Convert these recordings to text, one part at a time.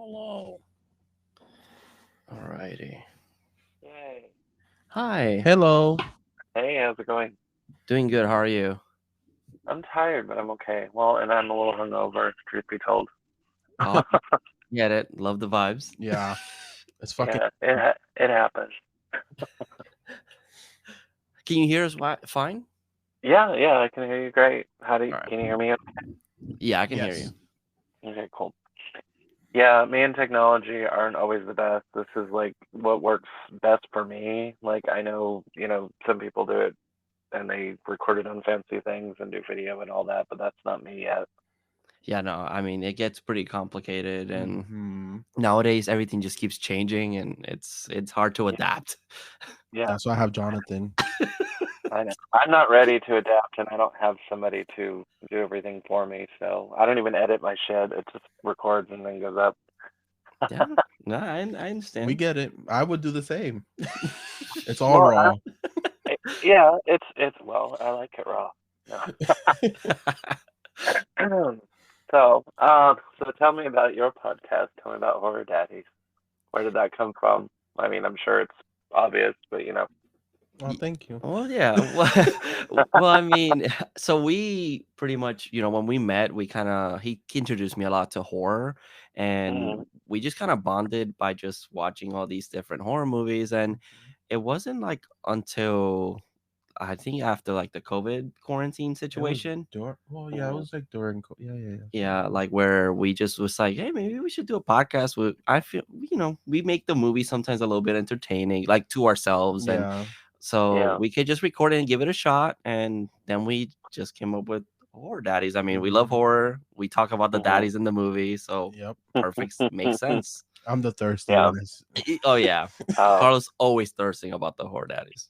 Hello. Alrighty. Yay. Hi. Hello. Hey, how's it going? Doing good. How are you? I'm tired, but I'm okay. Well, and I'm a little hungover, truth be told. Oh, get it. Love the vibes. Yeah, it's fucking. Yeah, it happens. Can you hear us fine? Yeah, I can hear you great. All right. Can you hear me? Yeah, I can hear you. Yes. Okay, cool. Yeah, me and technology aren't always the best. This is like what works best for me. Like I know, some people do it and they record it on fancy things and do video and all that, but that's not me yet. Yeah, no, I mean it gets pretty complicated, and Hmm. nowadays everything just keeps changing, and it's hard to Yeah, adapt. yeah, That's why I have Jonathan. I know. I'm not ready to adapt, and I don't have somebody to do everything for me. So I don't even edit my shit. It just records and then goes up. Yeah, no, I We understand. get it. I would do the same. It's all Well, raw. yeah, it's well, I like it raw. No. So tell me about your podcast. Tell me about Horror Daddies. Where did that come from? I mean, I'm sure it's obvious, but Oh, thank you. Well, yeah. Well, I mean, so we pretty much, when we met, we kind of he introduced me a lot to horror, and mhm, we just kind of bonded by just watching all these different horror movies. And it wasn't like until I think after like the COVID quarantine It was situation, during. Well, yeah, it mhm, was like during. Yeah. yeah, like where we just was like, hey, maybe we should do a podcast. With I feel, we make the movie sometimes a little bit entertaining, like to ourselves, and Yeah. so yeah, we could just record it and give it a shot. And then we just came up with Horror Daddies. I mean, we love Hmm. horror. We talk about the mhm, daddies in the movie. So Yep. perfect. Makes sense. I'm the thirsty yeah. one. Oh, yeah. Oh, Carlos always thirsting about the Horror Daddies.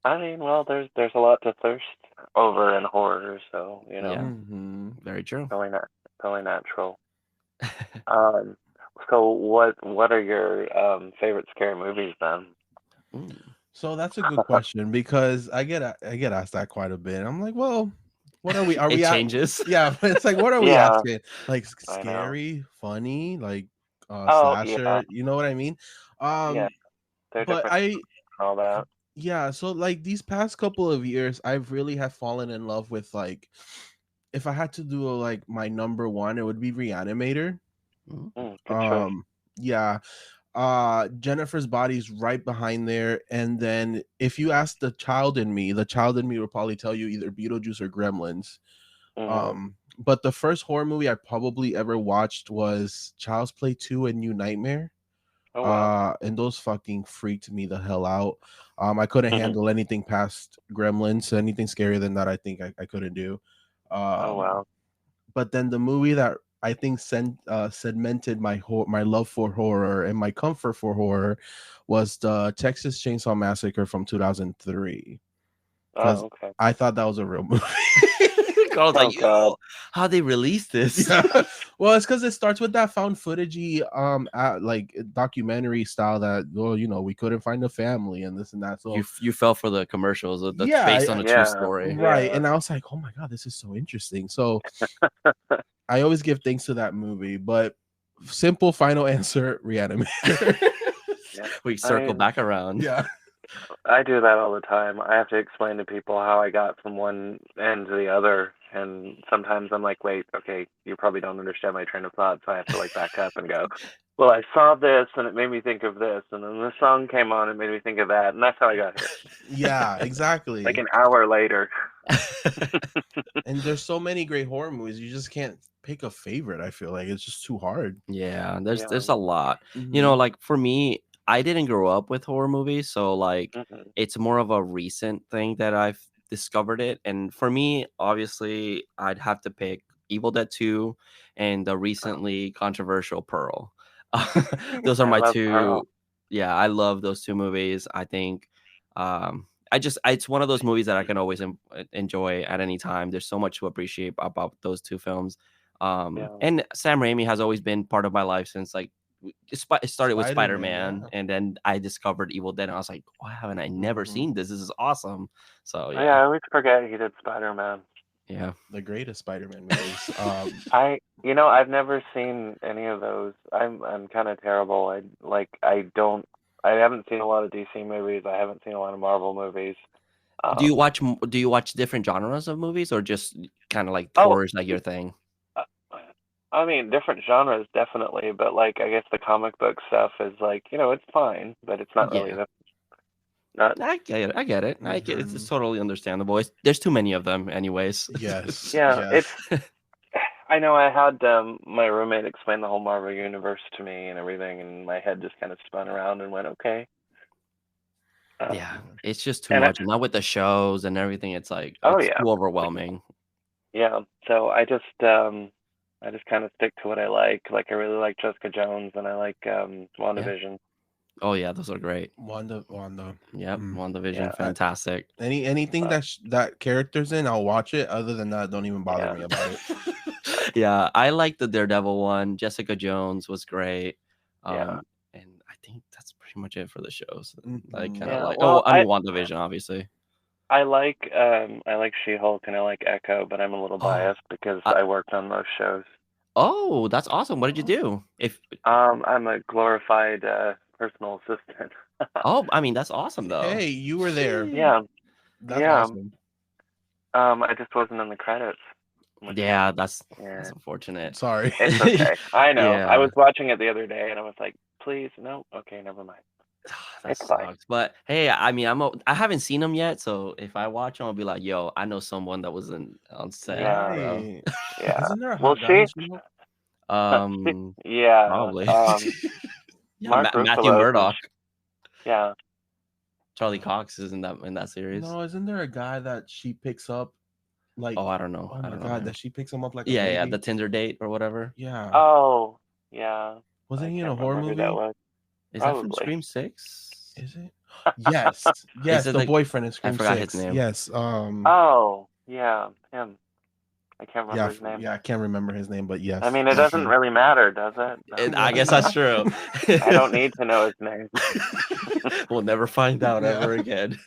I mean, well, there's a lot to thirst over in horror, so Yeah, Hmm. very true. totally not totally natural. Um, so what are your favorite scary movies then? Mm. So that's a good question because I get asked that quite a bit. I'm like, well, what are we? Are It we at? changes. Yeah, but it's like, what are we Yeah, asking? Like I know. scary, funny, like Oh yeah, slasher. You know what I mean? yeah. Um, They're but different I and all that. yeah. So like these past couple of years, I've really have fallen in love with like, if I had to do like my number one, it would be Reanimator. Mm. Good choice. Yeah, Jennifer's body's right behind there, and then if you ask the child in me will probably tell you either Beetlejuice or Gremlins. Mhm. But the first horror movie I probably ever watched was Child's Play 2 and New Nightmare. Oh wow. And those fucking freaked me the hell out. I couldn't handle anything past Gremlins. Anything scarier than that, I think I couldn't do. Oh um wow. but then the movie that I think segmented my love for horror and my comfort for horror was the Texas Chainsaw Massacre from 2003, because Oh okay. I thought that was a real movie. Carlos Oh like, god. yo, how they released this? Yeah, well, it's because it starts with that found footagey like documentary style that, well, we couldn't find a family and this and that. you So you fell for the commercials that's yeah, based on a true Yeah. story. right. Yeah. And I was like, oh my god, this is so interesting. So I always give thanks to that movie, but simple final answer: Reanimator. Yeah. We I circle mean, back around. Yeah. I do that all the time. I have to explain to people how I got from one end to the other, and sometimes I'm like, wait, okay, you probably don't understand my train of thought, so I have to like back up and go, well, I saw this and it made me think of this, and then the song came on and made me think of that, and that's how I got here. Yeah, Like exactly. an hour later. And there's so many great horror movies, you just can't pick a favorite. I feel like it's just too hard. Yeah, there's Yeah. a lot. Hmm. Like for me, I didn't grow up with horror movies, so like Mhm. it's more of a recent thing that I've discovered it. And for me, obviously, I'd have to pick Evil Dead 2 and the Oh, recently controversial Pearl. Those are I my love two. Pearl. Yeah, I love those two movies. I think it's one of those movies that I can always enjoy at any time. There's so much to appreciate about those two films. Yeah. And Sam Raimi has always been part of my life since like it started with Spider-Man, Spider-Man, yeah. and then I discovered Evil Dead, and I was like, why haven't I never Hmm. seen this? This is awesome. So Oh, yeah, yeah. I always forget he did Spider-Man. Yeah. the greatest Spider-Man movies. I've never seen any of those. I'm kind of terrible. I haven't seen a lot of DC movies. I haven't seen a lot of Marvel movies. Do you watch different genres of movies, or just kind of like Oh, horror is like your thing? uh, I mean, different genres definitely, but like I guess the comic book stuff is like, it's fine, but it's not really Yeah. not. I get it. I get it. It's Mhm. totally understandable. There's too many of them, anyways. Yes. Yeah, Yes. I know I had my roommate explain the whole Marvel universe to me and everything, and my head just kind of spun around and went, okay. Yeah, it's just too And much. Now with the shows and everything, it's like oh it's yeah, too overwhelming. yeah. So I just kind of stick to what I like. Like I really like Jessica Jones, and I like Yeah. WandaVision. Oh yeah, those are great. Wanda. Yep, Mm. WandaVision, Yeah. fantastic. Anything that character's in, I'll watch it. Other than that, don't even bother Yeah. me about it. Yeah, I like the Daredevil one. Jessica Jones was great. Yeah. And I think that's pretty much it for the shows. Like Mhm. kind of Yeah. like Well, WandaVision, obviously. I like She-Hulk and I like Echo, but I'm a little Oh, biased because I- I worked on those shows. Oh, that's awesome. What did you do? I'm a glorified personal assistant. I mean, that's awesome though. Hey, you were there. Yeah. That's Yeah. awesome. I just wasn't in the credits. Yeah, that's Yeah. unfortunate. Sorry. It's okay. I know. Yeah. I was watching it the other day and I was like, please, no. Okay, never mind. That It's fine. sucks. But hey, I mean, I haven't seen them yet, so if I watch them, I'll be like, yo, I know someone that was on set, Yeah. bro. Right. Yeah. Isn't there a Well, hot guy in She-Hulk? yeah. Probably. Yeah, Mark Matthew Ruffalo. Murdoch. Yeah. Charlie Cox is in that series. No, isn't there a guy that she picks up? Like, Oh, I don't know. oh I my don't know god, him. that she picks him up like a Yeah, baby. the Tinder date or whatever. Yeah. Oh, yeah. Wasn't I he in can't a horror remember who movie? that was. Is that from Probably. Scream 6? Is it? Yes. Yes, it the like- boyfriend in Scream forgot 6. his name. Yes. Oh, yeah, him. I can't remember his name. Yeah, I can't remember his name, but yes. I mean, it doesn't really matter, does it? No. I guess that's true. I don't need to know his name. We'll never find out ever again.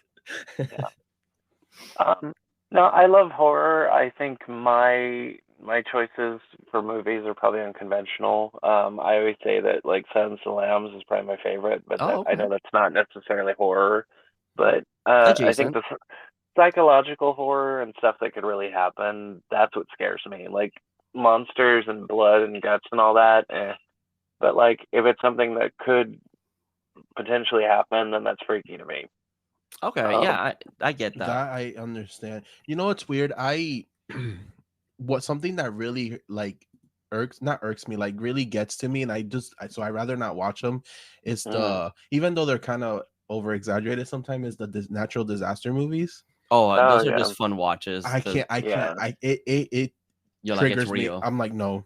No, I love horror. I think my choices for movies are probably unconventional. I always say that like Silence of the Lambs is probably my favorite, but I know that's not necessarily horror. But I think the psychological horror and stuff that could really happen, that's what scares me. Like monsters and blood and guts and all that. But like if it's something that could potentially happen, then that's freaky to me. Okay, yeah, I get that. That I understand. You know what's weird? Something that really like not irks me, like really gets to me, and I rather not watch them. Is even though they're kind of over exaggerated sometimes, is the natural disaster movies. Those are just fun watches. It You're triggers like, it's me. real. I'm like, no.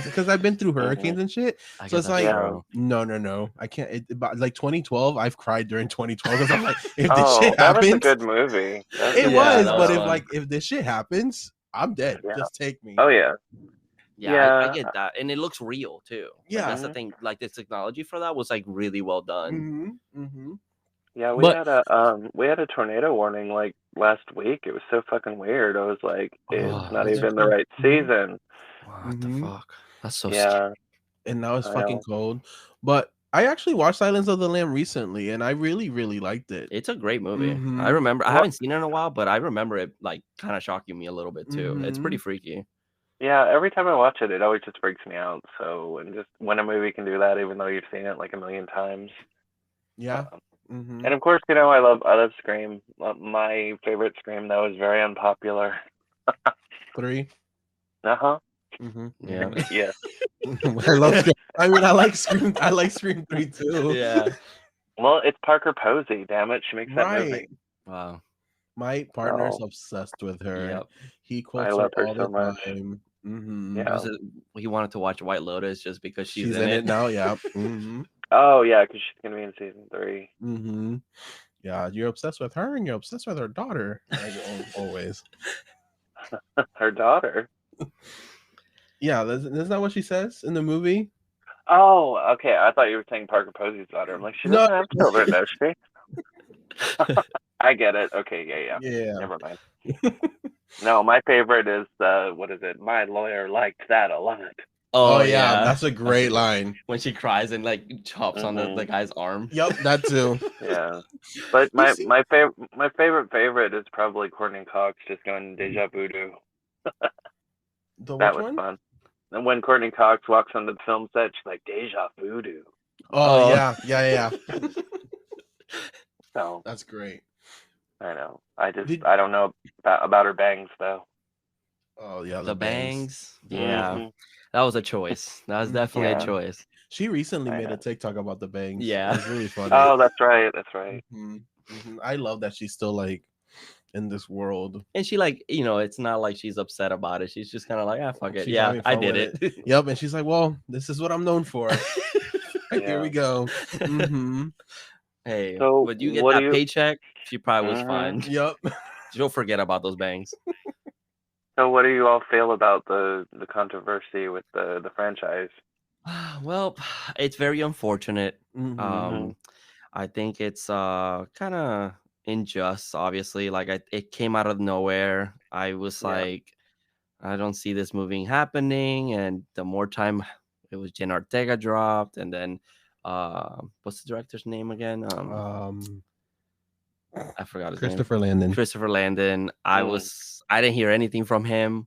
Because I've been through hurricanes and shit, so it's like no, I can't. Like 2012, I've cried during 2012 because I'm like, if this shit happens, that was a good movie. If this shit happens, I'm dead. Yeah. Just take me. Oh yeah. I get that, and it looks real too. Yeah, that's the thing. Like the technology for that was like really well done. Yeah, we had a tornado warning like last week. It was so fucking weird. I was like, it's not even the right season. What the fuck? That's so scary. And now it's fucking cold. But I actually watched Silence of the Lamb recently, and I really, really liked it. It's a great movie. I remember. I haven't seen it in a while, but I remember it like kind of shocking me a little bit too. It's pretty freaky. Yeah, every time I watch it, it always just freaks me out. So, and just when a movie can do that, even though you've seen it like a million times. Yeah. And of course, I love Scream. My favorite Scream though is very unpopular. 3. Yeah. Yeah. I love Scream. I mean, I like Scream 3 too. Yeah. Well, it's Parker Posey. Damn it, she makes that movie. Wow. My partner's obsessed with her. Yep. He quotes her all the time. Yeah. He wanted to watch White Lotus just because she's in it now. Yeah. Oh yeah, because she's gonna be in season 3. Yeah, you're obsessed with her, and you're obsessed with her daughter. Always. Her daughter. Yeah, isn't that what she says in the movie? Oh, okay. I thought you were saying Parker Posey's daughter. I'm like, she doesn't have children, does she? I get it. Okay, yeah. Yeah. Never mind. No, my favorite is what is it? My lawyer liked that a lot. Oh Oh yeah, yeah, that's a great line. when she cries and like chops on the Hmm. guy's arm. Yep, that too. Yeah, but You my see, my favorite is probably Courtney Cox just going deja voodoo. the That which was one? fun. And when Courtney Cox walks onto the film set, she's like deja voodoo. Oh Oh, yeah. So That's great. I know. Did I don't know about her bangs though. oh yeah, the the bangs. bangs. Yeah, Hmm. that was a choice. That was definitely a Yeah, choice. She recently I made a know. TikTok about the bangs. Yeah. It's really funny. Oh, that's right. That's right. I love that she's still like in this world. And she like, it's not like she's upset about it. She's just kind of like, ah, fuck it. She's Yeah, having I fun did with it. it. Yep, and she's like, "Well, this is what I'm known for." Here Yeah. we go. Mm-hmm. Hey, So would you get what do that you? paycheck? She probably was Hmm. fine. Yep. She'll forget about those bangs. So what do you all feel about the controversy with the franchise? Well, it's very unfortunate. Mm-hmm. Hmm. Um, I think it's kind of unjust, obviously. Like it came out of nowhere. I was Yeah. like, I don't see this movie happening. And the more time it was Jen Ortega dropped, and then what's the director's name again? Um, I forgot his name. Christopher Landon. Christopher Landon. Mm. I didn't hear anything from him,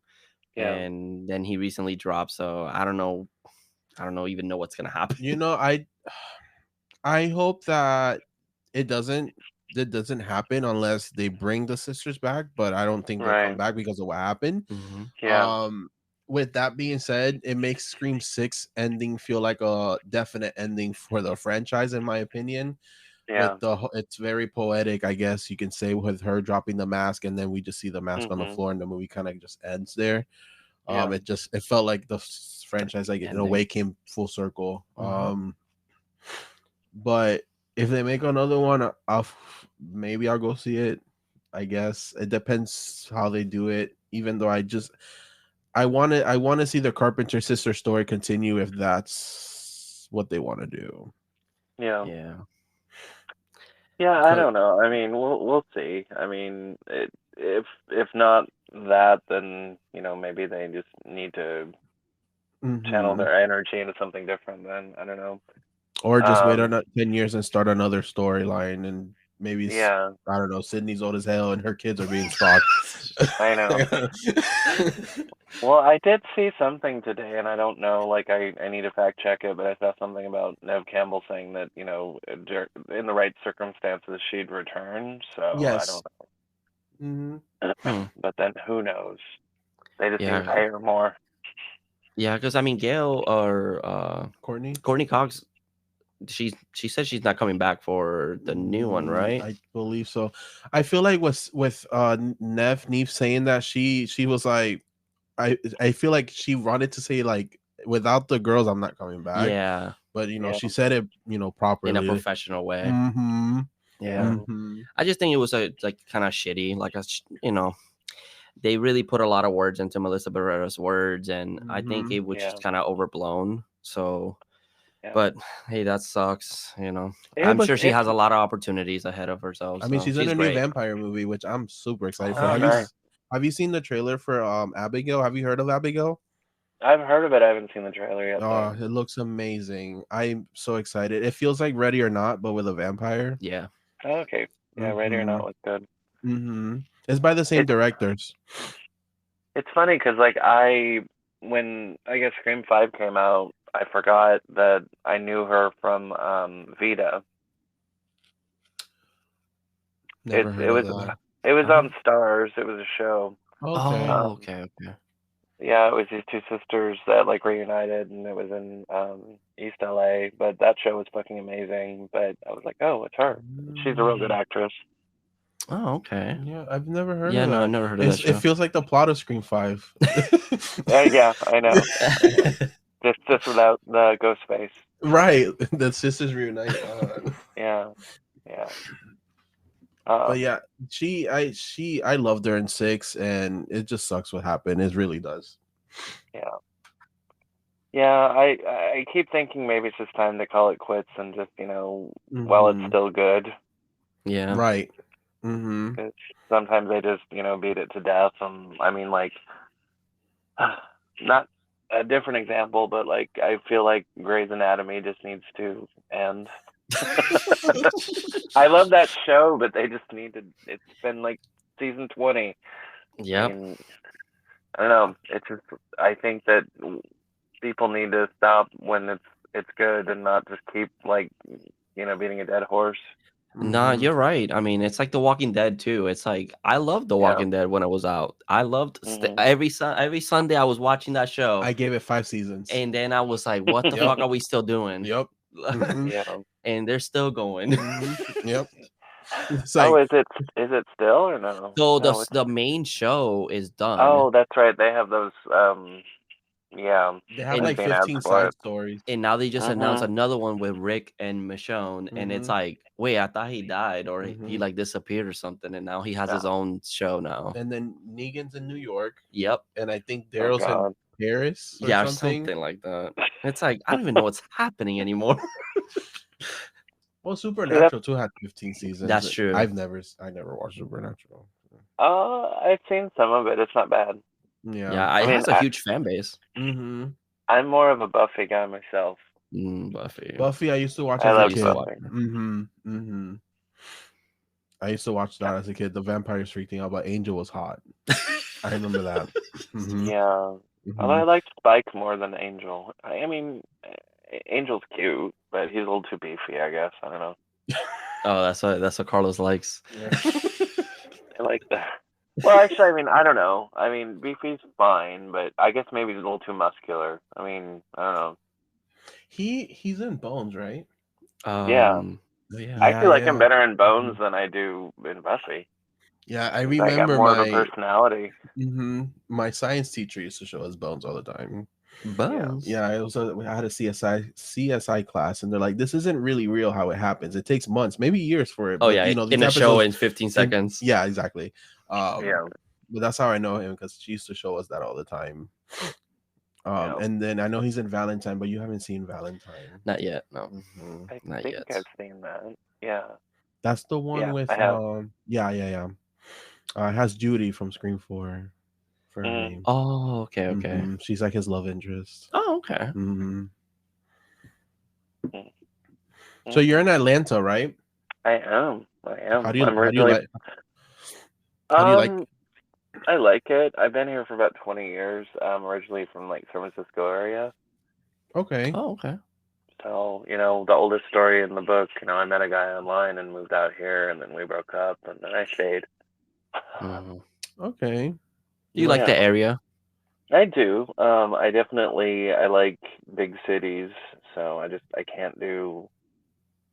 Yeah. and then he recently dropped. So I don't know. I don't know even know what's gonna happen. You know, I hope that it doesn't that doesn't happen unless they bring the sisters back, but I don't think they'll come Right. back because of what happened. Hmm. Yeah. Um with that being said, it makes Scream 6 ending feel like a definite ending for the franchise in my opinion. With Yeah. it's very poetic, I guess you can say, with her dropping the mask and then we just see the mask on the Hmm. floor and the movie kind of just ends there. Yeah. It felt like the franchise like in a Ending. way came full circle. Hmm. But if they make another one, maybe I'll go see it. I guess it depends how they do it. Even though I want to see the Carpenter sister story continue if that's what they want to do. Yeah. Yeah. Yeah. I 'Cause- don't know. I mean, we'll see. I mean, if not that, then maybe they just need to channel Mhm. their energy into something different. Then I don't know. Or just wait Um. on 10 years and start another storyline, and maybe Yeah. I don't know. Sydney's old as hell, and her kids are being stalked. I know. Well, I did see something today, and I don't know. Like, I need to fact check it, but I saw something about Nev Campbell saying that in the right circumstances she'd return. So I Yes. don't Mhm. know. Hmm. But then who knows? They just need to Yeah. pay her more. Yeah. Because I mean, Gail or Courtney. Courtney Cox, she said she's not coming back for the new one, right? I believe so. I feel like with Neve saying that she was like I feel like she wanted to say like without the girls I'm not coming back, Yeah. but Yeah. she said it In a properly. professional way. Mm-hmm. Yeah. Yeah. Mm-hmm. I just think it was like kind of shitty. Like they really put a lot of words into Melissa Barrera's words, and I think Mm-hmm. it was Yeah. just kind of overblown. So, Yeah. but hey, that sucks. Yeah, I'm but sure she has a lot of opportunities ahead of herself. I mean So she's in she's a new great. vampire movie, which I'm super excited for. Oh Oh, nice. Have you seen the trailer for Abigail? Have you heard of Abigail? I've heard of it. I haven't seen the trailer yet, Oh, though. it looks amazing. I'm so excited. It feels like Ready or Not, but with a vampire. Yeah. Oh, okay. Yeah, Ready or Mm-hmm. Not was good. Mm-hmm. It's by the same It's directors. it's funny because like when I guess Scream 5 came out, I forgot that I knew her from Vita. Never It heard of was that. it was I on don't. Stars. It was a show. Okay. Oh, Um, okay, okay. yeah, it was these two sisters that like reunited, and it was in East LA. But that show was fucking amazing. But I was like, oh, it's her. She's a real good Mm, actress. Oh, okay. yeah, I've never heard Yeah, of no, I that. never heard of that It show. feels like the plot of Scream 5. Yeah, I know. I know. Just without the ghost face. Right. The sisters reunite. Yeah, yeah. But Um, yeah, I loved her in 6 and it just sucks what happened. It really does. yeah. Yeah, I keep thinking maybe it's just time to call it quits and just, while it's Hmm. still good. Yeah. Right. Mm-hmm. Because sometimes they just, beat it to death. I mean, like, not a different example, but like, I feel like Grey's Anatomy just needs to end. I love that show, but they just need to. It's been like season 20. I Yep. mean, I don't know. It's just, I think that people need to stop when it's good and not just keep like, beating a dead horse. Nah, Mm-hmm. you're right. I mean, it's like The Walking Dead too. It's like I loved The Yeah. Walking Dead when it was out. I loved Mhm. every Sunday I was watching that show, I gave it 5 seasons. and then I was like, "What the Yep. fuck are we still doing?" Yep. Mhm. Yeah. And they're still going. Mhm. Yep. It's Oh, like is it still or no? So No, it's the main show is done, oh, that's right. They have those yeah. they have and like I've seen ads 15 for side it. stories. and now they just announced Mhm. another one with Rick and Michonne, and it's Mhm. like, wait, I thought he died or he Mhm. like disappeared or something, and now he has his Yeah. own show now. And then Negan's in New York, Yep. and I think Oh Daryl's in God. Paris or Yeah, or something. something like that. It's like I don't even know what's happening anymore. Well, See, that's Supernatural too had 15 seasons. That's true. I never watched Supernatural. I've seen some of it. It's not bad. Yeah. Yeah, I it mean, has a huge fan base. Mm-hmm. I'm more of a Buffy guy myself. Buffy. Buffy, I used to watch I as a love kid. Buffy. Mm-hmm. Mm-hmm. I used to watch that as a kid. The vampires freaking out, but Angel was hot. I remember that. Mm-hmm. Yeah. Although Mm-hmm. I like Spike more than Angel. I mean, Angel's cute, but he's a little too beefy, I guess. I don't know. Oh, that's what Carlos likes. Yeah. I like that. Well, actually, I mean, I don't know. I mean, beefy's fine, but I guess maybe he's a little too muscular. I mean, I don't know. He's in Bones, right? Yeah. Yeah. I actually like him Yeah. better in Bones than I do in Buffy. Yeah, I 'Cause I got remember more of a my personality. my science teacher used to show us Bones all the time. Bones. Yeah, I had a CSI class, and they're like, "This isn't really real how it happens. It takes months, maybe years for it." Oh But yeah, these in a show episodes, in 15 seconds. yeah, exactly. Yeah. But that's how I know him because she used to show us that all the time. Yeah. And then I know he's in Valentine, but you haven't seen Valentine. Not yet. No, Mhm. I not think yet. I've seen that. Yeah. That's the one Yeah, with I have. yeah. It has Judy from Scream 4 for her Mhm. name. Oh, okay. Mhm. She's like his love interest. Oh, okay. Hmm. Mhm. So you're in Atlanta, right? I am. I'm How do you originally. like how do you like I like it. I've been here for about 20 years. I'm originally from like San Francisco area. Okay. Oh, okay. So, the oldest story in the book, I met a guy online and moved out here, and then we broke up, and then I stayed. Mhm. Okay. You like the Yeah. area? I do. I like big cities, so I can't do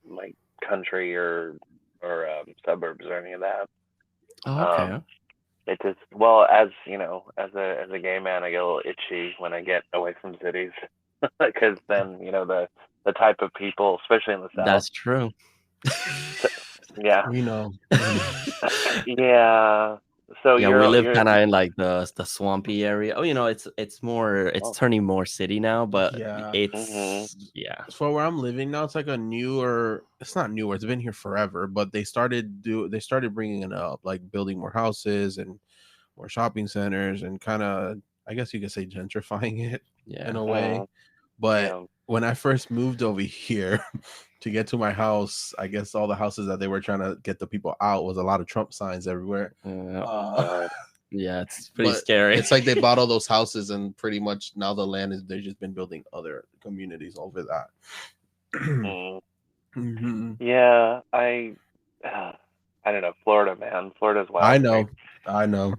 like country or suburbs or any of that. Oh, okay. It just, well, as as a gay man, I get a little itchy when I get away from cities because then the type of people, especially in the South. That's true. Yeah. We know. Yeah. So Yeah, we live you're kind of in like the swampy area. Oh, it's turning more city now, but Yeah. it's yeah. For where I'm living now, it's like a newer. It's not newer. It's been here forever, but they started bringing it up, like building more houses and more shopping centers, and kind of, I guess you could say, gentrifying it in Yeah. a way. But Yeah. when I first moved over here to get to my house, I guess all the houses that they were trying to get the people out was a lot of Trump signs everywhere. God. Yeah, it's pretty But scary. it's like they bought all those houses, and pretty much now the land is, they've just been building other communities over that. Mm. Mhm. Yeah. I don't know. Florida, man. Florida's wild. I to know. me. I know.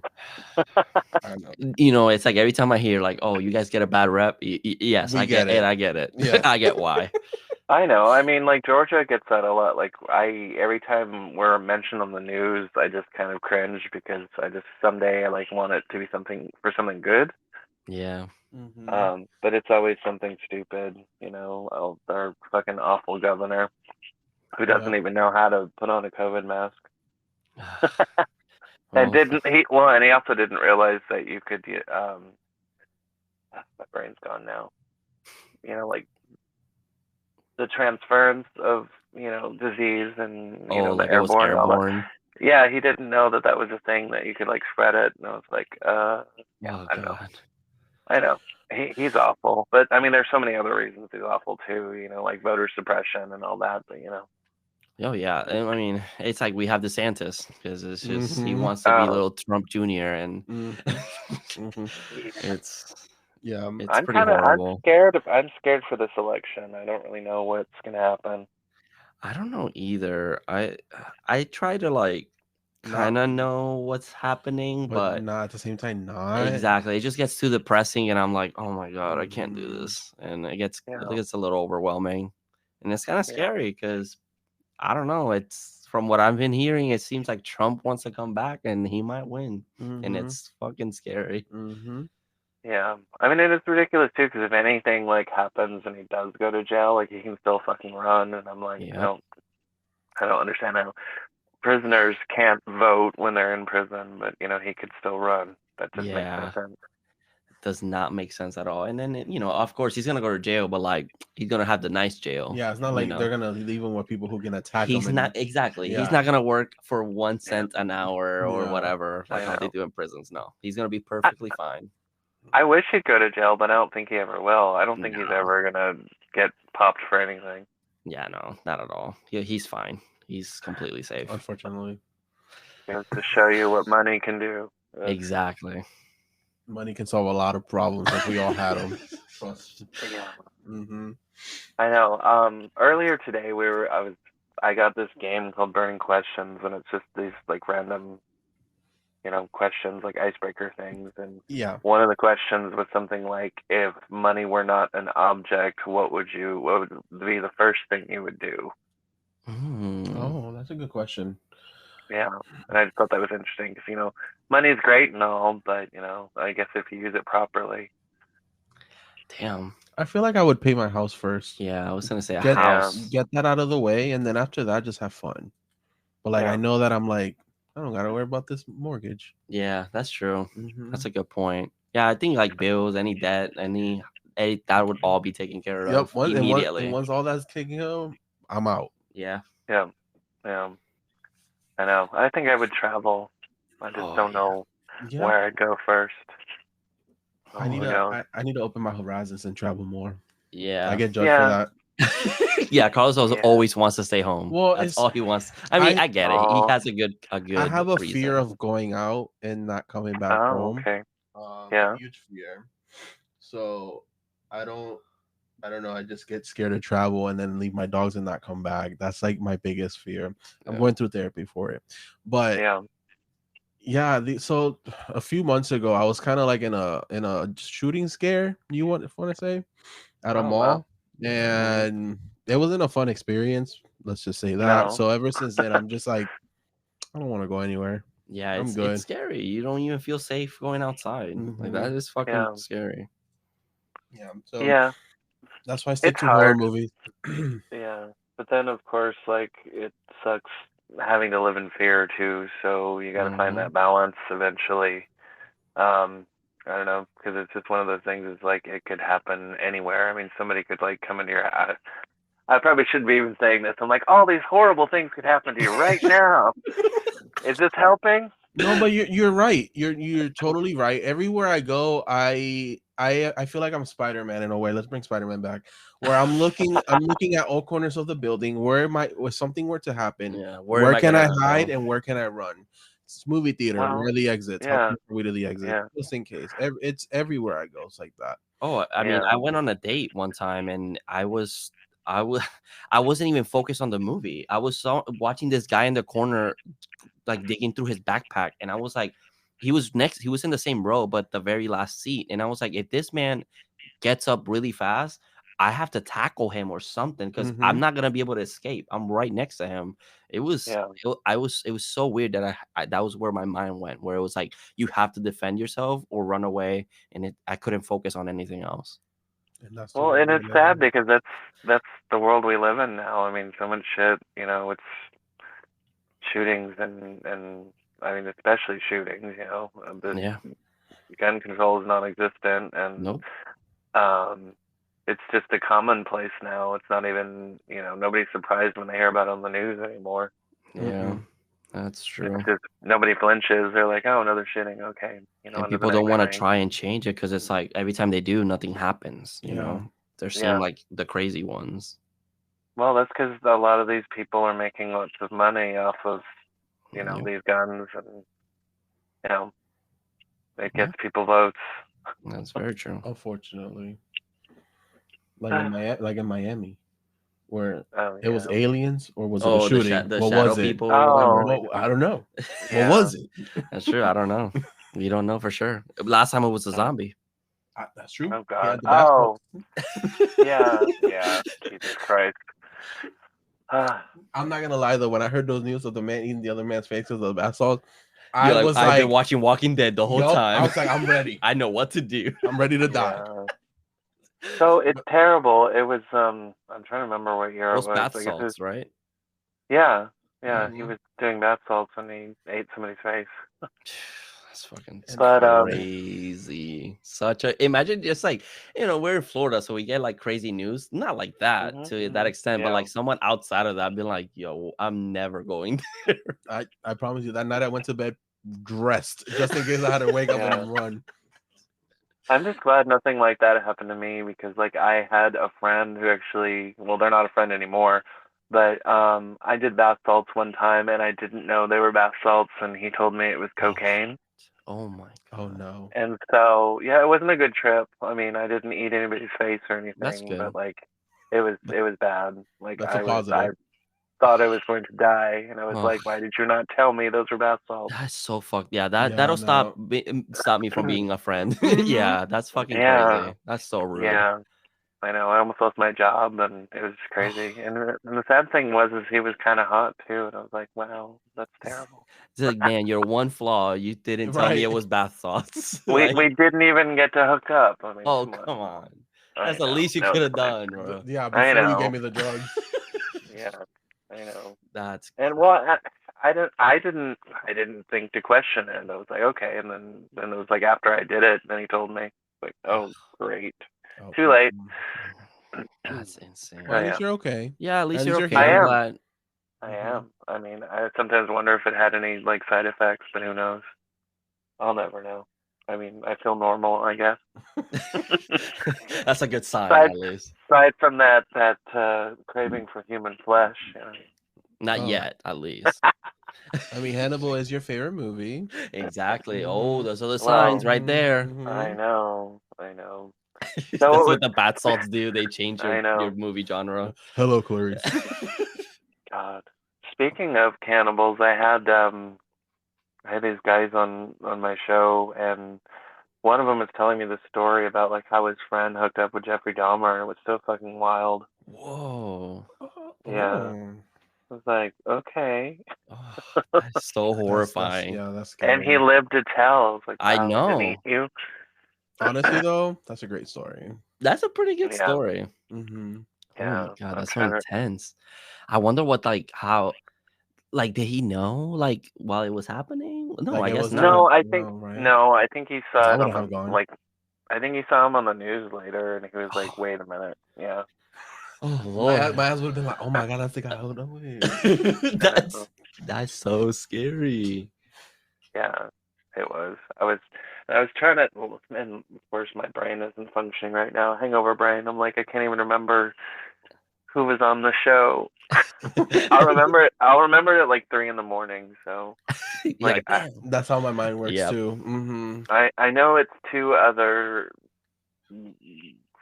I know. It's like every time I hear like, "Oh, you guys get a bad rep." Yes, We I get get it. it. I get it. Yeah. I get why. I know. I mean, like Georgia gets that a lot. Like every time we're mentioned on the news, I just kind of cringe because I just someday I like want it to be something good. Yeah. But it's always something stupid. Our fucking awful governor who doesn't even know how to put on a COVID mask. And he also didn't realize that you could my brain's gone now. Like the transference of disease and Oh, the like it was airborne and all that. airborne. Yeah, he didn't know that that was a thing that you could like spread it, and I was like, yeah, Oh I don't know. God. I know. He's awful, but I mean, there's so many other reasons he's awful too. You know, like voter suppression and all that. But you know, Oh yeah. And I mean, it's like we have DeSantis because it's just he Mm-hmm. wants to be oh, little Trump Jr. and Mm-hmm. Mm-hmm. it's Yeah. it's pretty horrible. I'm scared for this election. I don't really know what's gonna happen. I don't know either. I try to like Not, kind of know what's happening, but but not at the same time, not. exactly, it just gets too depressing, and I'm like, oh my God, I can't do Mm-hmm. this, and it Yeah, gets a little overwhelming, and it's kind of yeah, scary because I don't know. It's from what I've been hearing, it seems like Trump wants to come back and he might win, and Mm-hmm. it's fucking scary. Mm-hmm. yeah. I mean, and it's ridiculous too, because if anything like happens and he does go to jail, like he can still fucking run. And I'm like, Yep. I don't understand how prisoners can't vote when they're in prison, but you know he could still run. That just makes no Yeah. sense. Does not make sense at all. And then of course, he's gonna go to jail, but like he's gonna have the nice jail. Yeah, it's not like they're gonna leave him with people who can attack him He's and not exactly. He's yeah, not gonna work for one Yeah, cent an hour or yeah. whatever, like I how they know. do in prisons. No, he's gonna be I, perfectly fine. I wish he'd go to jail, but I don't think he ever will. I don't think he's No, ever gonna get popped for anything. yeah, no, not at all. He's fine. He's completely safe. Unfortunately, Goes to show you what money can do. Exactly. money can solve a lot of problems if we all had them. Yeah, Mm-hmm. I know. Earlier today I got this game called Burning Questions, and it's just these like random, questions like icebreaker things. And Yeah. one of the questions was something like, if money were not an object, what would be the first thing you would do? Oh, that's a good question. Yeah, and I just thought that was interesting because money is great and all, but I guess if you use it properly. Damn. I feel like I would pay my house first. Yeah, I was gonna say a Get Yeah, house. get that out of the way, and then after that, just have fun. But like, I yeah, know that I'm like, I don't gotta worry about this mortgage. Yeah, that's true. Mm-hmm. That's a good point. Yeah, I think like bills, any debt, any that would all be taken care Yep. of And immediately. once all that's kicking up, I'm out. Yeah. yeah, yeah. I know. I think I would travel. I just Oh don't yeah. know Yeah. where I'd go first. I need Who to. knows? I need to open my horizons and travel more. I Yeah. get judged for Yeah, that. Yeah, Carlos yeah. always wants to stay home. Well, That's it's all he wants. I mean, I get it. He Oh, has a I good have a fear reason. of going out and not coming back oh, home. okay. A Yeah, huge fear. So I don't I don't know. I just get scared to travel and then leave my dogs and not come back. That's like my biggest fear. I'm Yeah. going through therapy for it. But yeah. yeah, so a few months ago I was kind of like in a shooting scare, you want to say, at a Oh, wow. mall, and it wasn't a fun experience, let's just say that. No. So ever since then I'm just like, I don't want to go anywhere. Yeah, I'm it's good. scary. You don't even feel safe going outside. Like Hmm. that is fucking Yeah, scary. Yeah, so yeah. that's why I stick It's to horror hard. movies. Yeah, but then of course, like it sucks having to live in fear too. So you got to find Hmm. that balance eventually. I don't know, because it's just one of those things. Is like it could happen anywhere. I mean, somebody could like come into your house. I probably shouldn't be even saying this. I'm like, all these horrible things could happen to you right now. Is this helping? No, but you're right. You're totally right. Everywhere I go, I feel like I'm Spider-Man in a way. Let's bring Spider-Man back. Where I'm looking at all corners of the building. If something were to happen, Yeah. Where am where I can I gonna hide go? and where can I run? It's movie theater. Where Well, are the exits? How yeah, close are we to the exit? yeah, Just in case. It's everywhere I go. It's like that. Oh, I mean, yeah. I went on a date one time and I was I wasn't even focused on the movie. I was watching this guy in the corner like digging through his backpack, and I was like, he was in the same row but the very last seat, and I was like, if this man gets up really fast, I have to tackle him or something because Mm-hmm. I'm not gonna be able to escape. I'm right next to him. Yeah. It was so weird that I that was where my mind went, where it was like you have to defend yourself or run away, and I couldn't focus on anything else. And that's the Well, world and we it's live sad in. because that's the world we live in now. I mean, so much shit. It's shootings and I mean, especially shootings. The Yeah. gun control is non-existent, and Nope. um, it's just a commonplace now. It's not even nobody's surprised when they hear about it on the news anymore. Yeah. Mm-mm. That's true. It's just nobody flinches. They're like, oh, another shitting. Okay, And on to the people next don't want to thing. try and change it because it's like every time they do, nothing happens. You Yeah. know, they're seeing Yeah. like the crazy ones. Well, that's because a lot of these people are making lots of money off of, Yeah. these guns, and it Yeah. gets people votes. That's very true. Unfortunately, like in Miami, where Oh it was yeah. aliens, or was it a Oh, shooting? the What shadow was it? people or whatever. Oh, I don't know. yeah. What was it? That's true. I don't know. We don't know for sure. Last time it was a zombie. That's true. Oh He God. had the bath Oh, salts. yeah. Jesus Christ. I'm not gonna lie though. When I heard those news of the man eating the other man's face because of the bath salts, You're I like, was I've like, been watching Walking Dead the whole yup. time. I was like, I'm ready. I know what to do. I'm ready to die. Yeah. So it's terrible. It was I'm trying to remember what year it Those was. bath I guess it was, salts, right? yeah. He Mhm. was doing bath salts and he ate somebody's face. That's fucking But crazy. Such a imagine just like we're in Florida, so we get like crazy news. Not like that to that extent, but Yeah. like someone outside of that being like, yo, I'm never going there. I promise you that night I went to bed dressed just in case I had to wake up Yeah. and run. I'm just glad nothing like that happened to me, because like I had a friend who actually, well, they're not a friend anymore, but I did bath salts one time and I didn't know they were bath salts, and he told me it was cocaine. Oh my god. Oh no. And so, yeah, it wasn't a good trip. I mean, I didn't eat anybody's face or That's anything, good. but like it was bad. Like That's a I positive. thought I was going to die, and I was Ugh. like, why did you not tell me those were bath salts? That's so fucked. Yeah, Yeah, that'll stop no. stop me from being a friend. Mhm. Yeah, that's fucking Yeah. crazy. That's so rude. Yeah. I know. I almost lost my job, and it was just crazy. And the sad thing was, is he was kind of hot too, and I was like, wow, that's terrible. It's like, man, your one flaw, you didn't tell me it Right. was bath salts. We Like, we didn't even get to hook up. I mean, oh, come come on. on. I That's the know. least you No, could it's have fine. done, bro. Yeah, I before you know. gave me the drugs. Yeah, I know. That's And well, I didn't think to question it. I was like, okay. And then it was like after I did it, then he told me, like, oh, great. Oh, Too late. that's insane. Well, at Yeah. least you're okay. Yeah, at least At you're least okay. you're I I'm here. am. glad. I Mhm. am. I mean, I sometimes wonder if it had any like side effects, but who knows? I'll never know. I mean, I feel normal, I guess. That's a good sign, Aside, at least. aside from that craving for human flesh. Not Oh. yet, at least. I mean, Hannibal is your favorite movie. Exactly. Mhm. Oh, those are the Well, signs right there. I Mhm. know. I know. So That's it was. what the bath salts do. They change I your know. movie genre. Hello, Clarice. God. Speaking of cannibals, I had these guys on my show, and one of them was telling me the story about like how his friend hooked up with Jeffrey Dahmer, and it was so fucking wild. Whoa. Yeah. I was like, okay. Oh, that's so horrifying. That's scary. And he lived to tell. I was like, I wow, he didn't know. eat you. Honestly, though, that's a great story. That's a pretty good Yeah. story. Mm-hmm. Oh my Yeah. god, I'm that's so trying to. intense. I wonder what how did he know like while it was happening? No, Like, I it guess was not. right? No, I think he saw I it would on have the gone. like. I think he saw him on the news later, and he was like, wait a minute. Yeah. Oh My lord. ass would have been like, oh my god, that's the guy who know it. That's so scary. Yeah, it was. I was trying to, and of course my brain isn't functioning right now. Hangover brain. I'm like, I can't even remember who was on the show. I'll remember it. I'll remember it at like 3 a.m. So, You're like, damn. That's how my mind works Yep. too. Mm-hmm. I know it's 2 other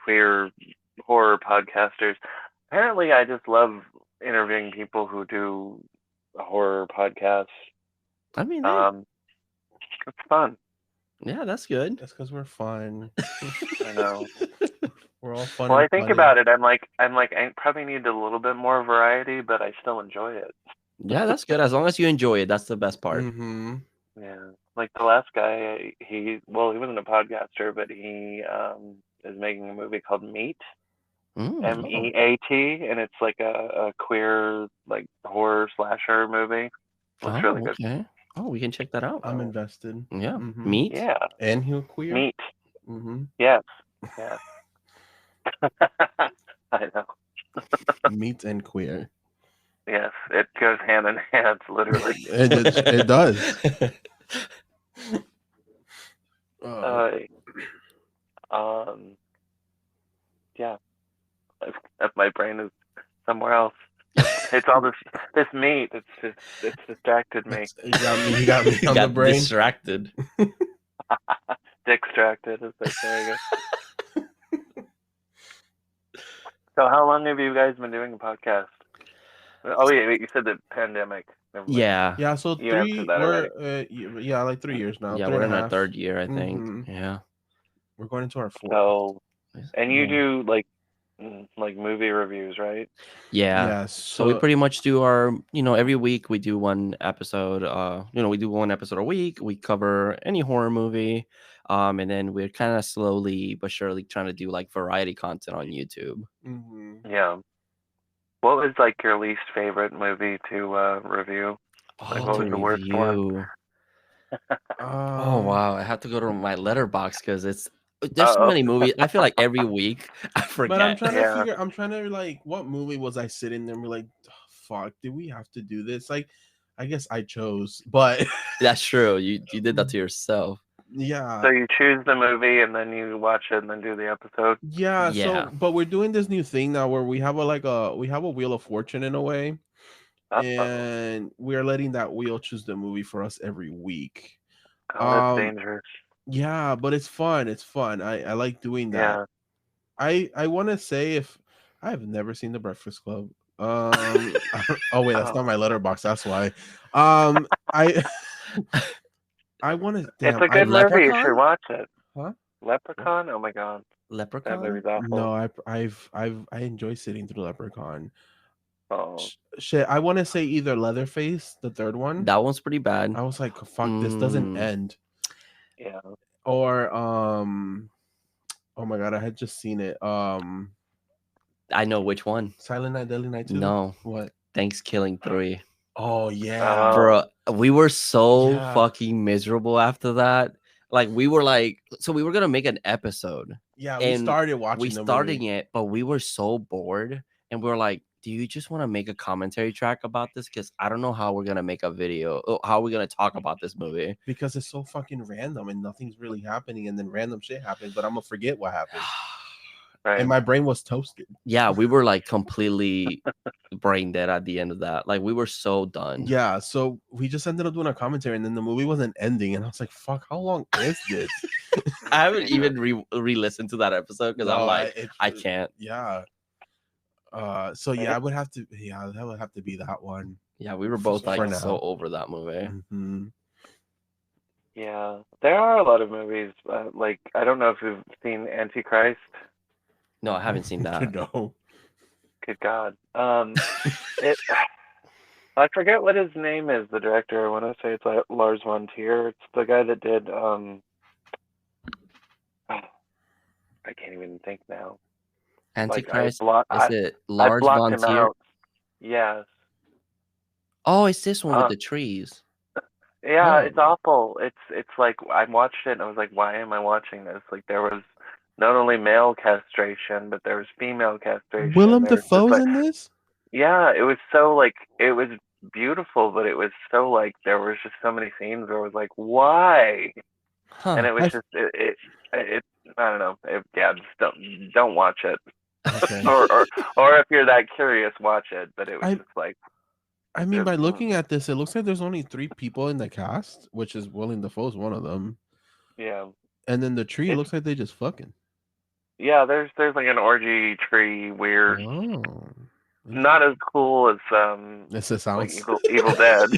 queer horror podcasters. Apparently, I just love interviewing people who do horror podcasts. I mean, hey, It's fun. yeah, that's good. That's because we're fun. I know. We're all fun. Well, and I think funny. about it. I'm like, I probably need a little bit more variety, but I still enjoy it. Yeah, that's good. As long as you enjoy it, that's the best part. Mm-hmm. Yeah, like the last guy, he wasn't a podcaster, but he is making a movie called Meat, MEAT, and it's like a queer like horror slasher movie. Looks really good. Okay. Oh, we can check that out. I'm invested. Yeah. Mhm. Meat? Yeah, And he'll queer. Meat. Mm-hmm. Yes. Yeah. I know. Meat and queer. Yes, it goes hand in hand, literally. It does. Uh, um, yeah, if my brain is somewhere else. It's all this meat. It's distracted me. You got me You on the got brain. distracted. Distracted, as they say, I guess. So how long have you guys been doing a podcast? Oh yeah, you said the pandemic. Never mind. Yeah. Yeah, so You answered that already. yeah, like 3 years now. Yeah, Three we're and in a our half. third year, I think. Mhm. Yeah. We're going into our fourth. So, and you Yeah. do like movie reviews, right? Yeah. Yes. So we pretty much do our, every week we do one episode. We do one episode a week. We cover any horror movie. And then we're kind of slowly but surely trying to do like variety content on YouTube. Mhm. Yeah. What was like your least favorite movie to review? Like, what To was the worst one? review. Oh wow, I have to go to my letterbox because there's so Uh-oh. many movies. I feel like every week I But I'm forget. trying to Yeah. figure. I'm trying to like, what movie was I sitting there and be like, "Oh, fuck, did we have to do this? Like, I guess I chose, but That's true. You did that to yourself. yeah, So you choose the movie and then you watch it and then do the episode. yeah. Yeah. So, but we're doing this new thing now where we have we have a wheel of fortune in a way, Uh-oh. and we are letting that wheel choose the movie for us every week. Oh, that's dangerous. Yeah, but it's fun. It's fun. I like doing that. Yeah. I want to say if I have never seen The Breakfast Club. Oh wait, that's not my letterbox. That's why. I I want to. It's Damn. a good movie. You should Leprechaun? watch it. Huh? Leprechaun? Oh my god. That Leprechaun? movie's awful. No, I enjoy sitting through Leprechaun. Oh. Shit, I want to say either Leatherface, the third one. That one's pretty bad. I was like, fuck, this doesn't end. Yeah. Or oh my god, I had just seen it. I know which one. Silent Night, Deadly Night 2. No. What? Thanksgiving 3. Oh yeah. Bro, we were so Yeah. fucking miserable after that. Like we were like, so we were gonna make an episode. Yeah, we And started watching we the started movie. it, but we were so bored, and we were like, "Do you just want to make a commentary track about this? Because I don't know how we're gonna make a video. How we're gonna talk about this movie." Because it's so fucking random and nothing's really happening, and then random shit happens, but I'm gonna forget what happened. Right. And my brain was toasted. Yeah, we were like completely brain dead at the end of that. Like we were so done. Yeah, so we just ended up doing a commentary, and then the movie wasn't ending, and I was like, "Fuck, how long is this?" I haven't even re-listened to that episode because I'm like, I can't. Yeah. So yeah, I would have to. Yeah, that would have to be that one. Yeah, we were both For like now. so over that movie. Mm-hmm. Yeah. There are a lot of movies. Like, I don't know if you've seen Antichrist. No, I haven't seen that. No. Good God. I forget what his name is, the director. I want to say it's like Lars von Trier. It's the guy that did I can't even think now. Antichrist. Like, Is it I Lars blocked von him Trier? out. Yes. Oh, it's this one with the trees. Yeah, Oh. it's awful. It's like I watched it and I was like, why am I watching this? Like there was not only male castration, but there was female castration. Willem There was just, Dafoe's like, in this? yeah, it was so like it was beautiful, but it was so like there was just so many scenes where I was like, why? Huh. And it was just it I don't know. Just don't watch it. Okay. or if you're that curious, watch it. But it was just like. I mean, by looking at this, it looks like there's only 3 people in the cast, which is Willem Dafoe's one of them. Yeah. And then the tree looks like they just fucking. Yeah, there's like an orgy tree weird. Oh. Not as cool as This sounds like Evil Dead.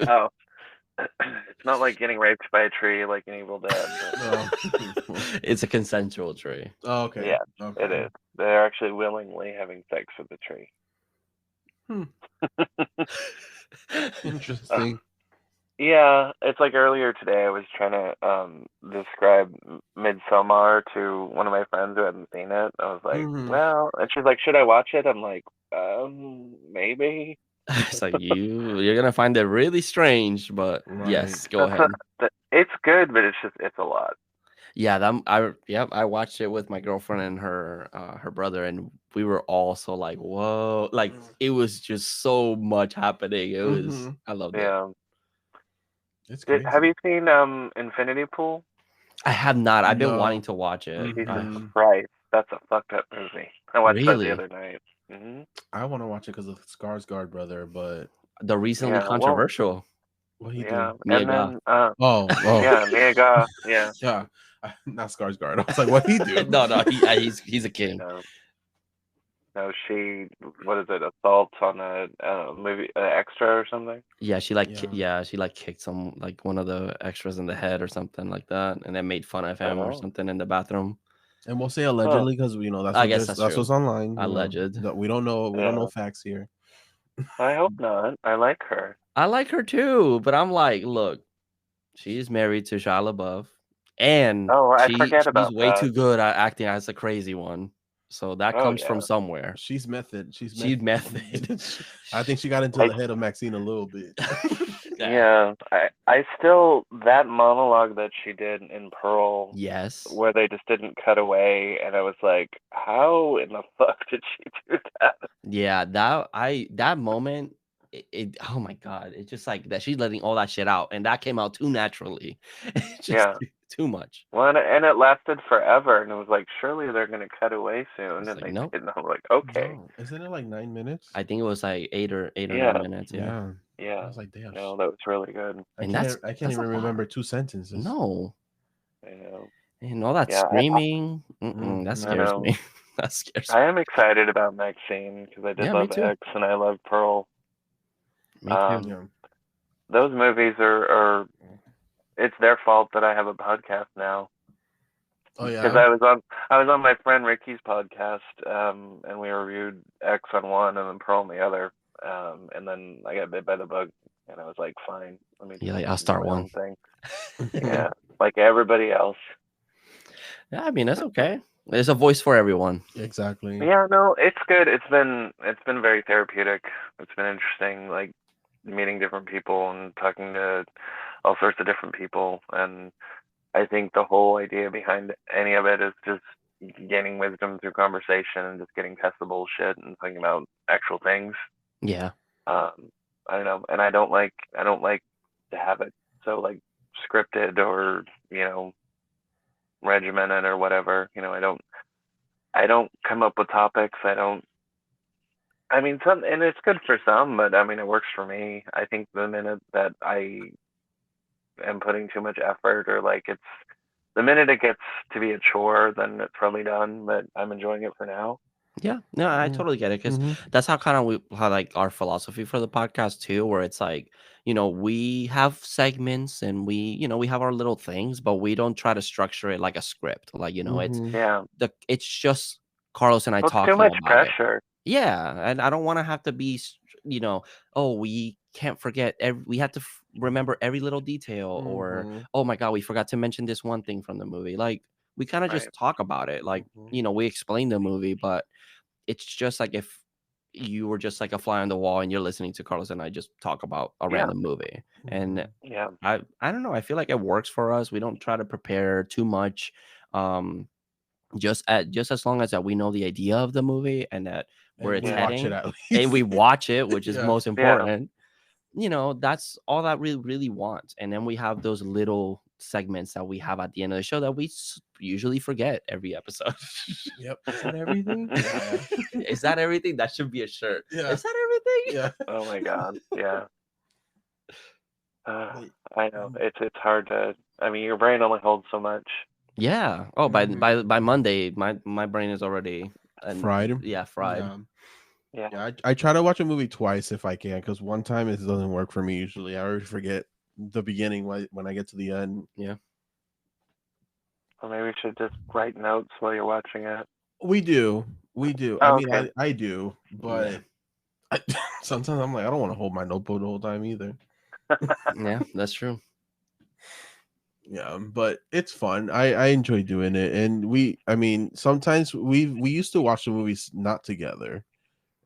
Oh. It's not like getting raped by a tree like in Evil Dead. It's a consensual tree. Oh, okay. Yeah, okay. it is. They're actually willingly having sex with the tree. Interesting. Yeah, it's like earlier today I was trying to describe Midsommar to one of my friends who hadn't seen it. I was like, well, and she's like, should I watch it? I'm like, maybe. It's like you're gonna find it really strange, but yes, go ahead. It's good, but it's a lot. Yeah, I watched it with my girlfriend and her brother, and we were all so like, whoa, like it was just so much happening. I loved it. Yeah. It's Have crazy. you seen Infinity Pool? I have not. I've been wanting No. to watch it. Jesus Mhm. Christ, that's a fucked up movie. I watched that the Really? other night. I want to watch it because of Skarsgård brother, but The recently Yeah. Well. controversial what he do? Yeah. And Miaga. then Oh, yeah, Miaga. Yeah. yeah, not Skarsgård. I was like, what he do? No, he's a king. No. No, what is it? Assault on a movie, extra or something? Yeah, Yeah. she like kicked one of the extras in the head or something like that, and then made fun of him or Oh. something in the bathroom. And we'll say Huh. allegedly because that's I what guess that's that's true. what's online. Alleged. We don't know. We don't know Yeah. facts here. I hope not. I like her. I like her too, but I'm like, look, she's married to Shia LaBeouf, and Oh, I forget she's about way that. too good at acting as a crazy one. So that Oh comes from yeah. somewhere. She's method. She's She's method. method. I think she got into Like the head of Maxine a little bit. Yeah. yeah, I still that monologue that she did in Pearl Yes. where they just didn't cut away, and I was like, how in the fuck did she do that? Yeah, that moment, oh my god, it's just like that she's letting all that shit out, and that came out too naturally. It's just Yeah. too much. Well, and it lasted forever, and it was like, surely they're gonna cut away soon, It's and like, they nope. didn't. I'm like, okay, No, isn't it like 9 minutes? I think it was like 8 or 9 yeah, minutes. Yeah, Yeah. I yeah. was like, damn. No, that was really good. and I can't that's a even lot. remember 2 sentences. No, I know. and all that Yeah, screaming, that Mhm. I scares know. me. That scares I me. am excited about Maxine because I did Yeah, me love too. X and I love Pearl. Me too. Yeah. Those movies are it's their fault that I have a podcast now. Oh Because yeah. I was on my friend Ricky's podcast, and we reviewed X on one and then Pearl on the other, and then I got bit by the bug, and I was like, fine, let me Yeah, just like I'll do start my one. own thing. Yeah, like everybody else. Yeah, I mean that's okay. There's a voice for everyone. Exactly. Yeah, no, it's good. It's been very therapeutic. It's been interesting, like meeting different people and talking to all sorts of different people, and I think the whole idea behind any of it is just gaining wisdom through conversation and just getting past the bullshit and talking about actual things. Yeah. I don't know, and I don't like to have it so like scripted or regimented or whatever. I don't come up with topics. I don't. I mean, and it's good for some, but I mean, it works for me. I think the minute that I am putting too much effort or like the minute it gets to be a chore, then it's probably done. But I'm enjoying it for now. Yeah, no, I Yeah. totally get it because Mhm. that's how kind of how like our philosophy for the podcast too, where it's like, we have segments and we have our little things, but we don't try to structure it like a script. Like, Mhm. Yeah, it's just Carlos and I well, it's too talking much about it. pressure. Yeah, and I don't want to have to be, oh, we can't forget we have to remember every little detail, or Mhm. oh my god, we forgot to mention this one thing from the movie. Like we kind of Right. just talk about it, like Mhm. we explain the movie, but it's just like if you were just like a fly on the wall and you're listening to Carlos and I just talk about a Yeah. random movie. And Mhm. Yeah. I don't know, I feel like it works for us. We don't try to prepare too much. Um just as long as that we know the idea of the movie and that where And it's we Yeah. watch it heading at and we least. watch it, which is Yeah. most Yeah. important. That's all that we really want. And then we have those little segments that we have at the end of the show that we usually forget every episode. Yep. Is that everything? Yeah. Is that everything? That should be a shirt. Yeah. Is that everything? Yeah. Oh my God. Yeah. But- I know it's hard to. I mean, your brain only holds so much. Yeah. Oh, by Mhm. by Monday, my brain is already Fried. fried. Yeah. Yeah. Yeah. I try to watch a movie twice if I can, because one time it doesn't work for me usually. I already forget the beginning when I get to the end. Yeah. Well, maybe we should just write notes while you're watching it. We do. We do. I Oh, mean, okay. I do, but sometimes I'm like, I don't want to hold my notebook the whole time either. Yeah, that's true. Yeah, but it's fun. I enjoy doing it, and I mean, sometimes we used to watch the movies not together,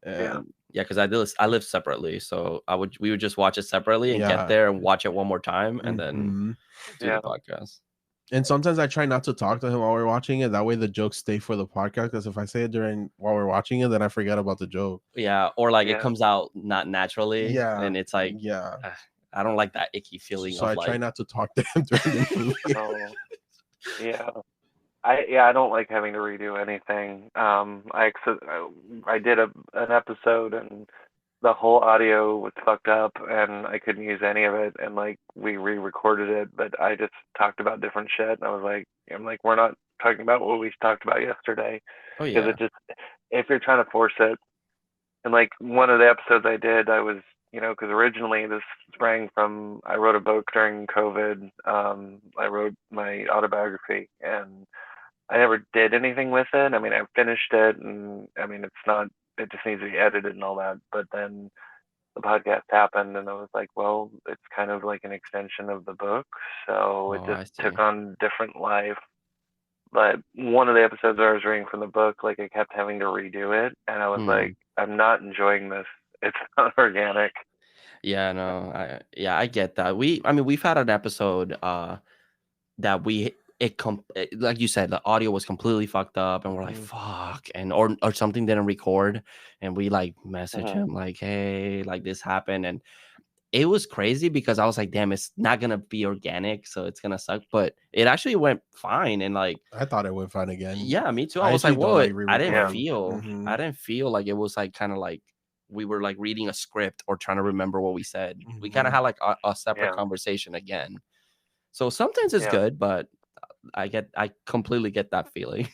Yeah. and Yeah, because I live separately, so we would just watch it separately and get yeah, there and watch it one more time and then mhm. do Yeah. the podcast. And sometimes I try not to talk to him while we're watching it. That way the jokes stay for the podcast. Because if I say it while we're watching it, then I forget about the joke. Yeah, or like it Yeah. comes out not naturally, Yeah. and it's like, Yeah. I don't like that icky feeling So of I try like, not to talk to him during the movie. Oh, yeah. I don't like having to redo anything. I did an episode and the whole audio was fucked up and I couldn't use any of it and like we re-recorded it, but I just talked about different shit and I'm like we're not talking about what we talked about yesterday oh because yeah, it just if you're trying to force it and like one of the episodes I did I was because originally this sprang from I wrote a book during COVID. I wrote my autobiography and I never did anything with it. I mean, I finished it, and I mean, it's not. It just needs to be edited and all that. But then the podcast happened, and I was like, well, it's kind of like an extension of the book, so it oh just I see, took on different life. But one of the episodes I was reading from the book, like I kept having to redo it, and I was like, I'm not enjoying this. It's not organic. yeah, no, I get that. I mean, we've had an episode that like you said, the audio was completely fucked up, and we're like, fuck, and or something didn't record, and we like message Mhm. him like, hey, like this happened, and it was crazy because I was like, damn, it's not gonna be organic, so it's gonna suck. But it actually went fine, and like, I thought it went fine again. yeah, me too. I I was usually like, don't whoa, like Yeah. re-recording. I didn't feel like it was like kind of like we were like reading a script or trying to remember what we said. We kind of had like a separate Yeah. conversation again. So sometimes it's Yeah. good, but I completely get that feeling.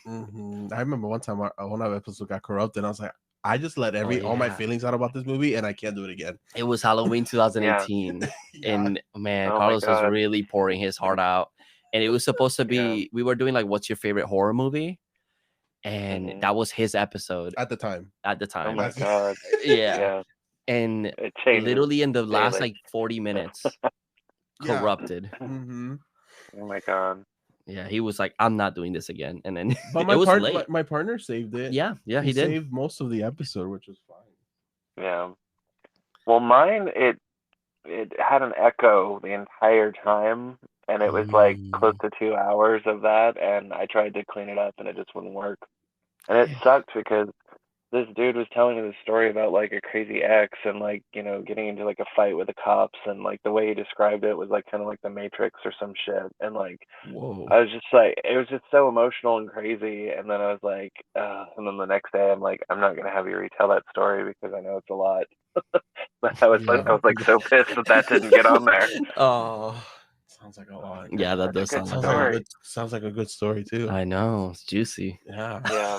I remember one time one of our episodes got corrupted, and I was like, I just let all my Yeah. feelings out about this movie, and I can't do it again. It was Halloween 2018, Yeah. and man, Oh my Carlos was God. really pouring his heart out. And it was supposed to be, we were doing like, what's your favorite horror movie? And Mhm. that was his episode At the time. at the Oh time. my That's- God. Yeah. Yeah. And It changes literally in the last daily. like 40 minutes, Yeah. corrupted. Mm-hmm. Oh my God. Yeah, he was like, I'm not doing this again. And then But it was late. my partner saved it. Yeah, he he did. saved most of the episode, which was fine. Yeah. Well, mine it had an echo the entire time, and it was like close to 2 hours of that, and I tried to clean it up, and it just wouldn't work. And it sucked because this dude was telling me this story about like a crazy ex and like getting into like a fight with the cops, and like the way he described it was like kind of like the Matrix or some shit, and like Whoa. I was just like, it was just so emotional and crazy. And then I was like, and then the next day I'm like, I'm not gonna have you retell that story because I know it's a lot. But I was like so pissed that didn't get on there. Oh, Sounds like a lot. yeah, that Such a does good sound story. Sounds like a good story too. I know, it's juicy. Yeah. Yeah,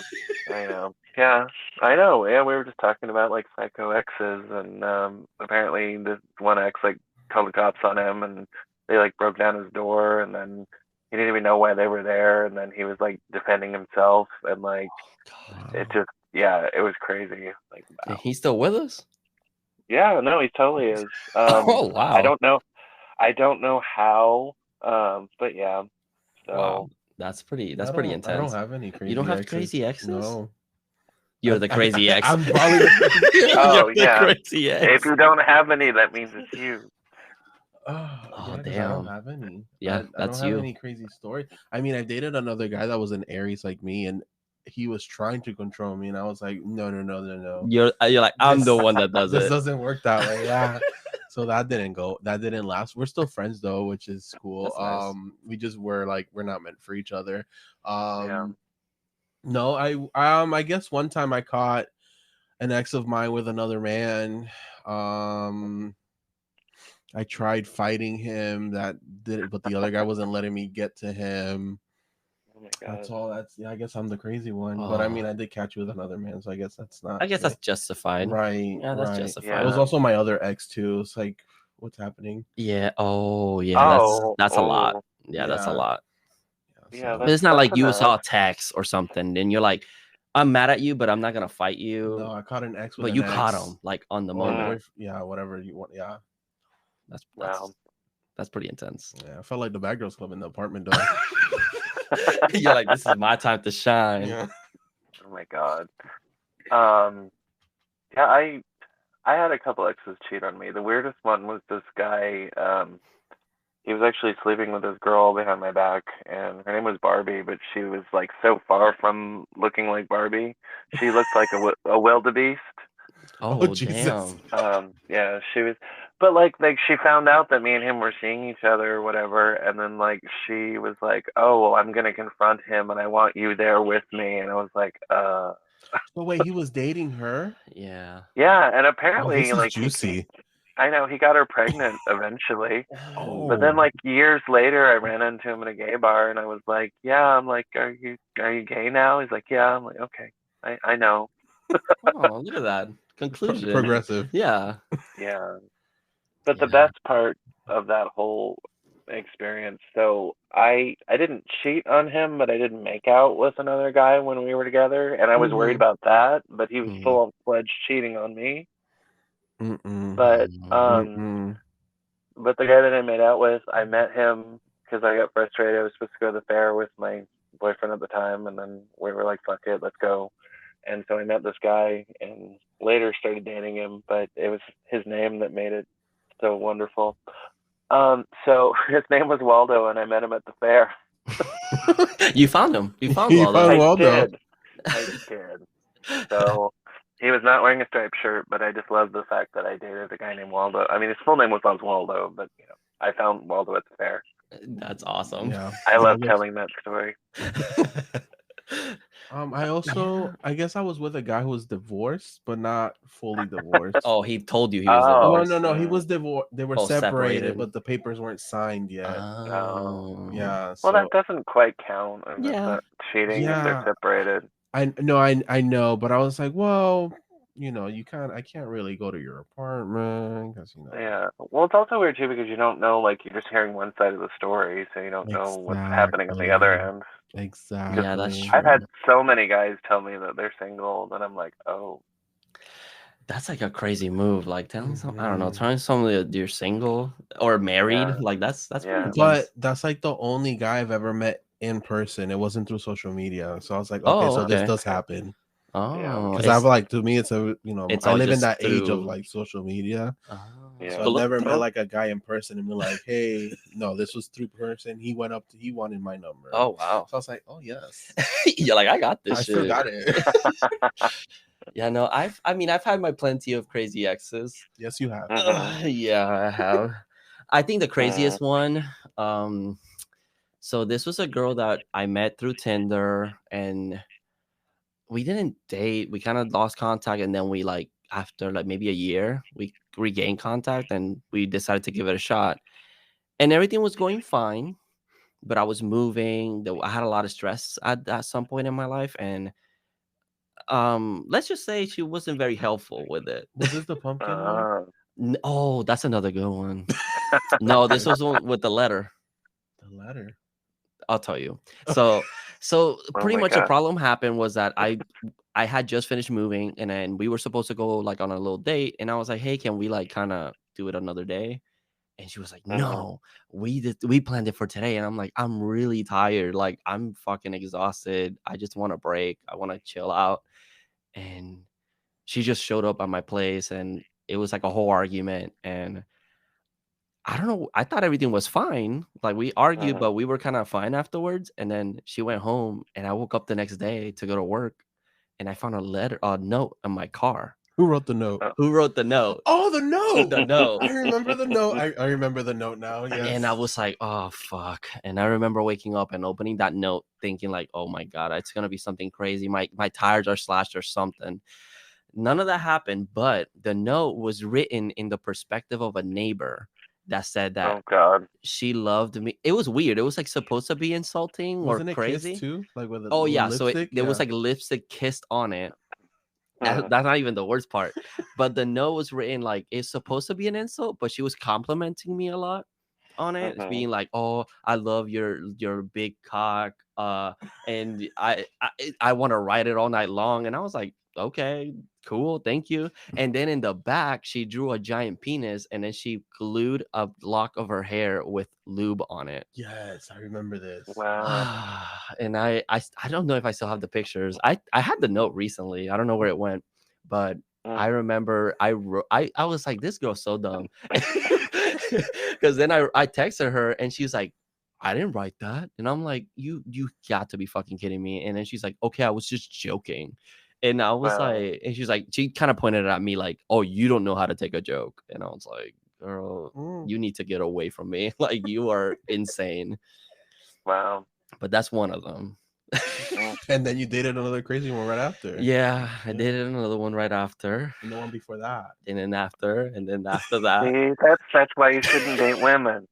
I know. Yeah, I know. Yeah, we were just talking about like psycho exes, and apparently this one ex like called the cops on him, and they like broke down his door, and then he didn't even know why they were there, and then he was like defending himself, and like it just it was crazy. Like wow. And he's still with us? Yeah, no, he totally is. Oh wow. I don't know how, but yeah. So Wow, that's pretty intense. I don't have any crazy. You don't have exes. crazy exes? No. You're the crazy ex. I'm probably. Oh, You're the yeah. crazy ex. if you don't have any, that means it's you. Yeah, 'cause I damn. don't have any. Yeah, I that's don't have you. any crazy story. I mean, I dated another guy that was an Aries like me, and he was trying to control me, and I was like, no. You're like, I'm the This- one that does This it. doesn't work that way. Yeah. So that didn't go. That didn't last. We're still friends though, which is cool. That's nice. We just were like we're not meant for each other. Yeah. No, I guess one time I caught an ex of mine with another man. I tried fighting him, that did it, but the other guy wasn't letting me get to him. Oh my God. That's all. I guess I'm the crazy one. But I mean, I did catch you with another man, so I guess that's not. I guess that's justified. right. Yeah, that's right. justified. It was also my other ex too. It's like, what's happening? Yeah. Oh, yeah. That's a lot. Yeah, that's a Yeah. lot. Yeah, But it's not like you enough. saw a text or something, and you're like, I'm mad at you, but I'm not gonna fight you. No, I caught an ex with But an you ex. caught him like on the Or moment. yeah, whatever you want. Yeah. That's pretty intense. Yeah, I felt like the Bad Girls Club in the apartment door. You're like, this is my time to shine. Yeah. Oh my God. Yeah, I had a couple exes cheat on me. The weirdest one was this guy. he was actually sleeping with this girl behind my back, and her name was Barbie, but she was like so far from looking like Barbie. She looked like a wildebeest. Oh Oh Jesus. damn. Yeah, she was, but like she found out that me and him were seeing each other or whatever, and then like she was like, "Oh, well, I'm gonna confront him, and I want you there with me." And I was like, So wait, he was dating her? Yeah. yeah. And Oh, apparently, this is like juicy. I know he got her pregnant eventually, but then Oh. like years later, I ran into him in a gay bar, and I was like, "Yeah," I'm like, "Are you gay now?" He's like, "Yeah." I'm like, "Okay, I know." Oh, look at that conclusion. Progressive. Yeah. Yeah. But the Yeah. best part of that whole experience, so I didn't cheat on him, but I didn't make out with another guy when we were together, and I was worried Mm-hmm. about that, but he was Mhm. full fledged cheating on me. Mm-mm. But Mhm. Mm-mm. but the guy that I made out with, I met him because I got frustrated. I was supposed to go to the fair with my boyfriend at the time, and then we were like, "Fuck it, let's go." And so I met this guy, and later started dating him. But it was his name that made it so wonderful. So his name was Waldo, and I met him at the fair. You found him. You found You Waldo. found I Waldo. did. I did. So he was not wearing a striped shirt, but I just love the fact that I dated a guy named Waldo. I mean, his full name was Oswaldo, but I found Waldo at the fair. That's awesome. Yeah. I love Waldo's- telling that story. I guess I was with a guy who was divorced, but not fully divorced. Oh, he told you he was Oh, No, divorced. no, he was divorced. They were Oh, separated, separated. but the papers weren't signed yet. oh. Oh. Yeah, Well, that so doesn't quite count, and that's Yeah. not cheating if they're yeah, separated. I know, but I was like, well, I can't really go to your apartment because Yeah. Well, it's also weird too because you don't know, like you're just hearing one side of the story, so you don't know what's happening on the other exactly, end. Yeah, that's exactly. I've had true. so many guys tell me that they're single, that I'm like, oh, That's like a crazy move. Like telling some, I don't know, Mhm. telling someone that you're single or married. yeah, Like that's pretty yeah. intense. But that's like the only guy I've ever met in person. It wasn't through social media, so I was like, okay, Oh, so this okay. does happen. Yeah. Oh, Because I've like to me, it's it's I all live in just that age of through. like social media. Oh, So Yeah. I've but look, never met Well, like a guy in person and been like, "Hey, no, this was through person. He wanted my number." oh wow. So I was like, "Oh yes, You're like, I got this I still shit. got it." Yeah, no, I've had my plenty of crazy exes. Yes, you have. Yeah, I have. I think the mm, craziest one, so this was a girl that I met through Tinder, and we didn't date. We kind of lost contact, and then we like after like maybe a year, we regained contact, and we decided to give it a shot. And everything was going fine, but I was moving. I had a lot of stress at some point in my life, and let's just say she wasn't very helpful with it. Was this the pumpkin one? Oh, that's another good one. No, this was one with the letter. The letter. I'll tell you. So oh pretty my much the god. problem happened was that I had just finished moving, and then we were supposed to go like on a little date, and I was like, "Hey, can we like kind of do it another day?" And she was like, Mm-hmm. "No, we planned it for today." And I'm like, "I'm really tired. Like I'm fucking exhausted. I just want a break. I want to chill out." And she just showed up at my place, and it was like a whole argument, and I don't know. I thought everything was fine. Like we argued, Mm-hmm. but we were kind of fine afterwards. And then she went home, and I woke up the next day to go to work, and I found a note in my car. Who wrote the note? Who wrote the note? Oh, the note. The note. I remember the note. I remember the note now. Yes. And I was like, oh fuck. And I remember waking up and opening that note, thinking like, oh my god, it's gonna be something crazy. My tires are slashed or something. None of that happened, but the note was written in the perspective of a neighbor that said that Oh god. she loved me. It was weird. It was like supposed to be insulting or Wasn't it Kiss crazy. too? Like with Oh with yeah, so lipstick? there was Yeah. like lipstick kissed on it. Mm-hmm. That's not even the worst part. But the note was written like it's supposed to be an insult, but she was complimenting me a lot on it, Mm-hmm. being like, "Oh, I love your big cock," and I want to write it all night long. And I was like, "Okay, cool, thank you." And then in the back, she drew a giant penis, and then she glued a lock of her hair with lube on it. Yes, I remember this. Wow. And I don't know if I still have the pictures. I had the note recently. I don't know where it went, but Mm. I remember I was like, this girl's so dumb. Because then I texted her and she's like, I didn't write that. And I'm like, you got to be fucking kidding me. And then she's like, okay, I was just joking. And I was Wow. like, and she's like, she kind of pointed at me like, oh, you don't know how to take a joke. And I was like, girl, Mm. you need to get away from me. Like, you are insane. Wow. But that's one of them. And then you dated another crazy one right after. Yeah, I Yeah. did another one right after. And the one before that. And then after that. See, that's why you shouldn't date women.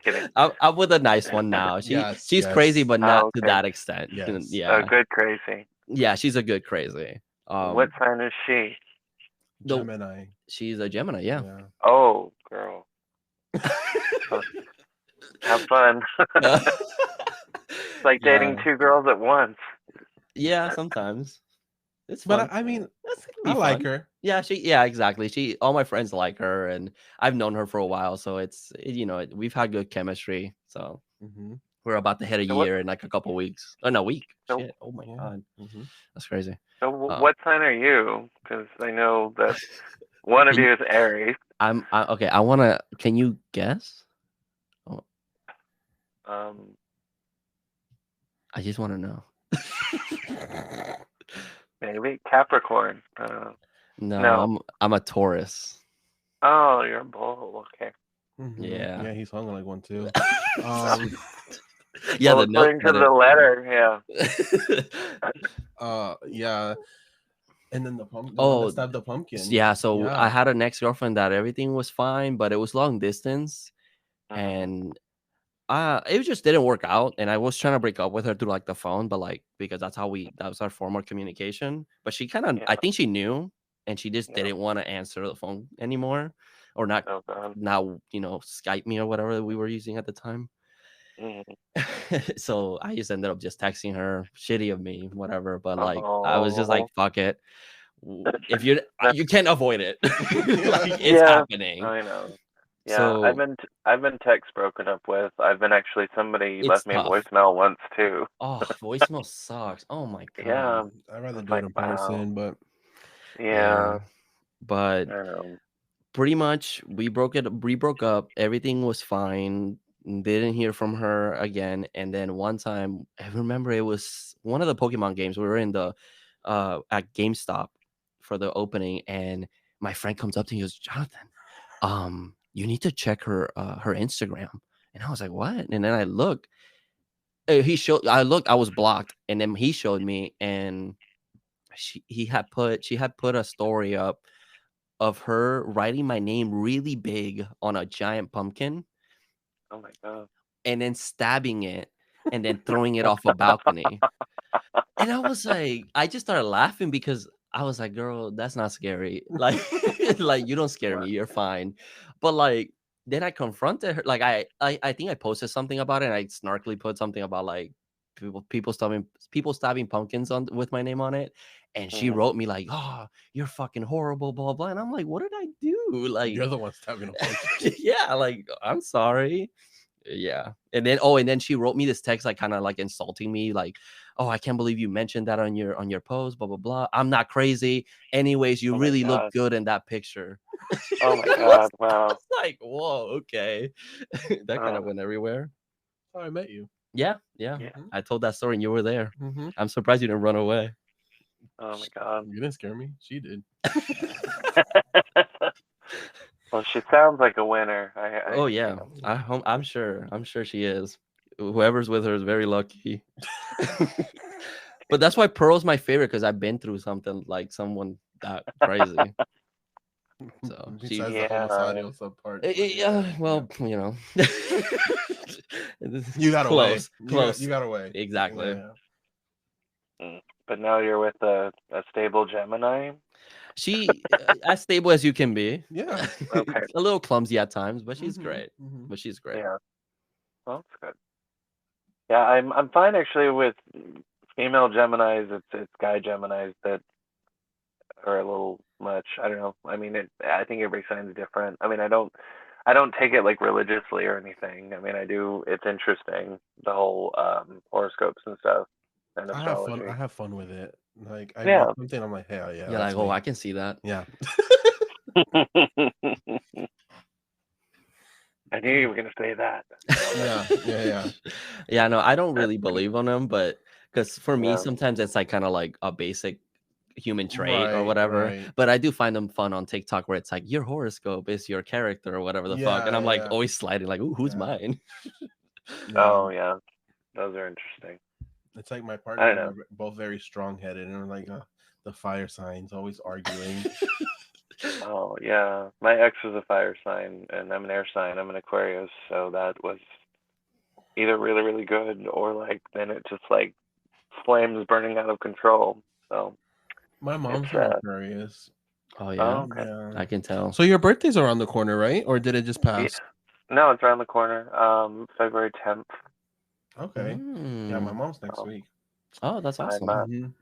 Kidding. I'm with a nice one now. She's crazy, but not Oh, to okay. that extent. Yes. Yeah. A good crazy. Yeah, she's a good crazy. What sign is she? Gemini. She's a Gemini, yeah. Oh, girl. Have fun. It's like dating two girls at once. Yeah, sometimes. It's But fun. I mean, That's I like her. Yeah, exactly. All my friends like her, and I've known her for a while, so we've had good chemistry. So we're about to hit a year in like a couple weeks. Oh no, week. Shit. Oh my god, that's crazy. So what sign are you? Because I know that one of you is Aries. Okay. I wanna. Can you guess? Oh. I just want to know. Maybe Capricorn. No, I'm a Taurus. Oh, you're a bull. Okay. Yeah, he's hung like one too. Yeah, well, according to the letter, yeah. Yeah. And then the pumpkin. Stabbed the pumpkin. Yeah, so I had an ex-girlfriend that everything was fine, but it was long distance, and it just didn't work out. And I was trying to break up with her through like the phone, but like because that was our form of communication. But she kind of, I think she knew, and she just didn't want to answer the phone anymore, or not now, Skype me or whatever we were using at the time. So I just ended up just texting her, shitty of me, whatever. But like I was just like, fuck it. If you can't avoid it, like it's happening. I know. Yeah, so, I've been text broken up with. I've been actually somebody left me a tough. voicemail once too. Oh, voicemail sucks. Oh my god. Yeah, I'd rather do it in person, but yeah. But I know. pretty much we broke up. Everything was fine. Didn't hear from her again. And then one time, I remember it was one of the Pokemon games. We were in the at GameStop for the opening, and my friend comes up to me and goes, Jonathan, you need to check her Instagram. And I was like, what? And then I look. I was blocked, and then he showed me, and she had put a story up of her writing my name really big on a giant pumpkin. Oh my god. And then stabbing it and then throwing it off a balcony. And I was like, I just started laughing because I was like, girl, that's not scary. Like, like you don't scare me. You're fine. But like, then I confronted her. Like, I think I posted something about it, and I snarkily put something about like people stabbing pumpkins with my name on it. And she wrote me like, oh, you're fucking horrible, blah, blah. And I'm like, what did I do? Like, you're the one stabbing a pumpkin. Yeah, like, I'm sorry. Yeah. And then she wrote me this text, like kind of like insulting me, like, oh, I can't believe you mentioned that on your post, blah blah blah. I'm not crazy. Anyways, you really look good in that picture. Oh my god, wow. It's like, whoa, okay. That kind of went everywhere. Oh, I met you. Yeah. I told that story and you were there. Mm-hmm. I'm surprised you didn't run away. Oh my god. You didn't scare me. She did. Well, she sounds like a winner. I'm sure she is. Whoever's with her is very lucky. But that's why Pearl's my favorite, because I've been through something like someone that crazy. So she's the homicidal subpart. Well, you got away. Close. You got away. Exactly. Yeah. But now you're with a stable Gemini. She as stable as you can be. Yeah. Okay. A little clumsy at times, but she's great. But she's great. Yeah. Well, that's good. Yeah, I'm fine actually with female Geminis. It's guy Geminis that are a little much. I don't know. I mean, I think every sign's different. I mean, I don't take it like religiously or anything. I mean, I do. It's interesting, the whole horoscopes and stuff. And astrology. I have fun with it. Like I read something, I'm like, hell yeah. You're like, oh, I can see that. Yeah. I knew you were gonna say that. Yeah. No, I don't really believe on them, but because for me, Yeah. sometimes it's like kind of like a basic human trait or whatever. Right. But I do find them fun on TikTok where it's like your horoscope is your character or whatever the fuck, and I'm like Yeah. always sliding like, ooh, who's Yeah. mine? Oh yeah, those are interesting. It's like my I partner don't and I are both very strong-headed, and we're like the fire signs, always arguing. Oh yeah, my ex was a fire sign, and I'm an air sign. I'm an Aquarius, so that was either really really good or like then it just like flames burning out of control. So My it's mom's an Aquarius. Oh oh yeah, okay. Yeah. I can tell. So your birthday's around the corner, right? Or did it just Yeah. pass? No, it's around the corner. February 10th. Okay. Yeah, my mom's next So week. Oh, that's awesome.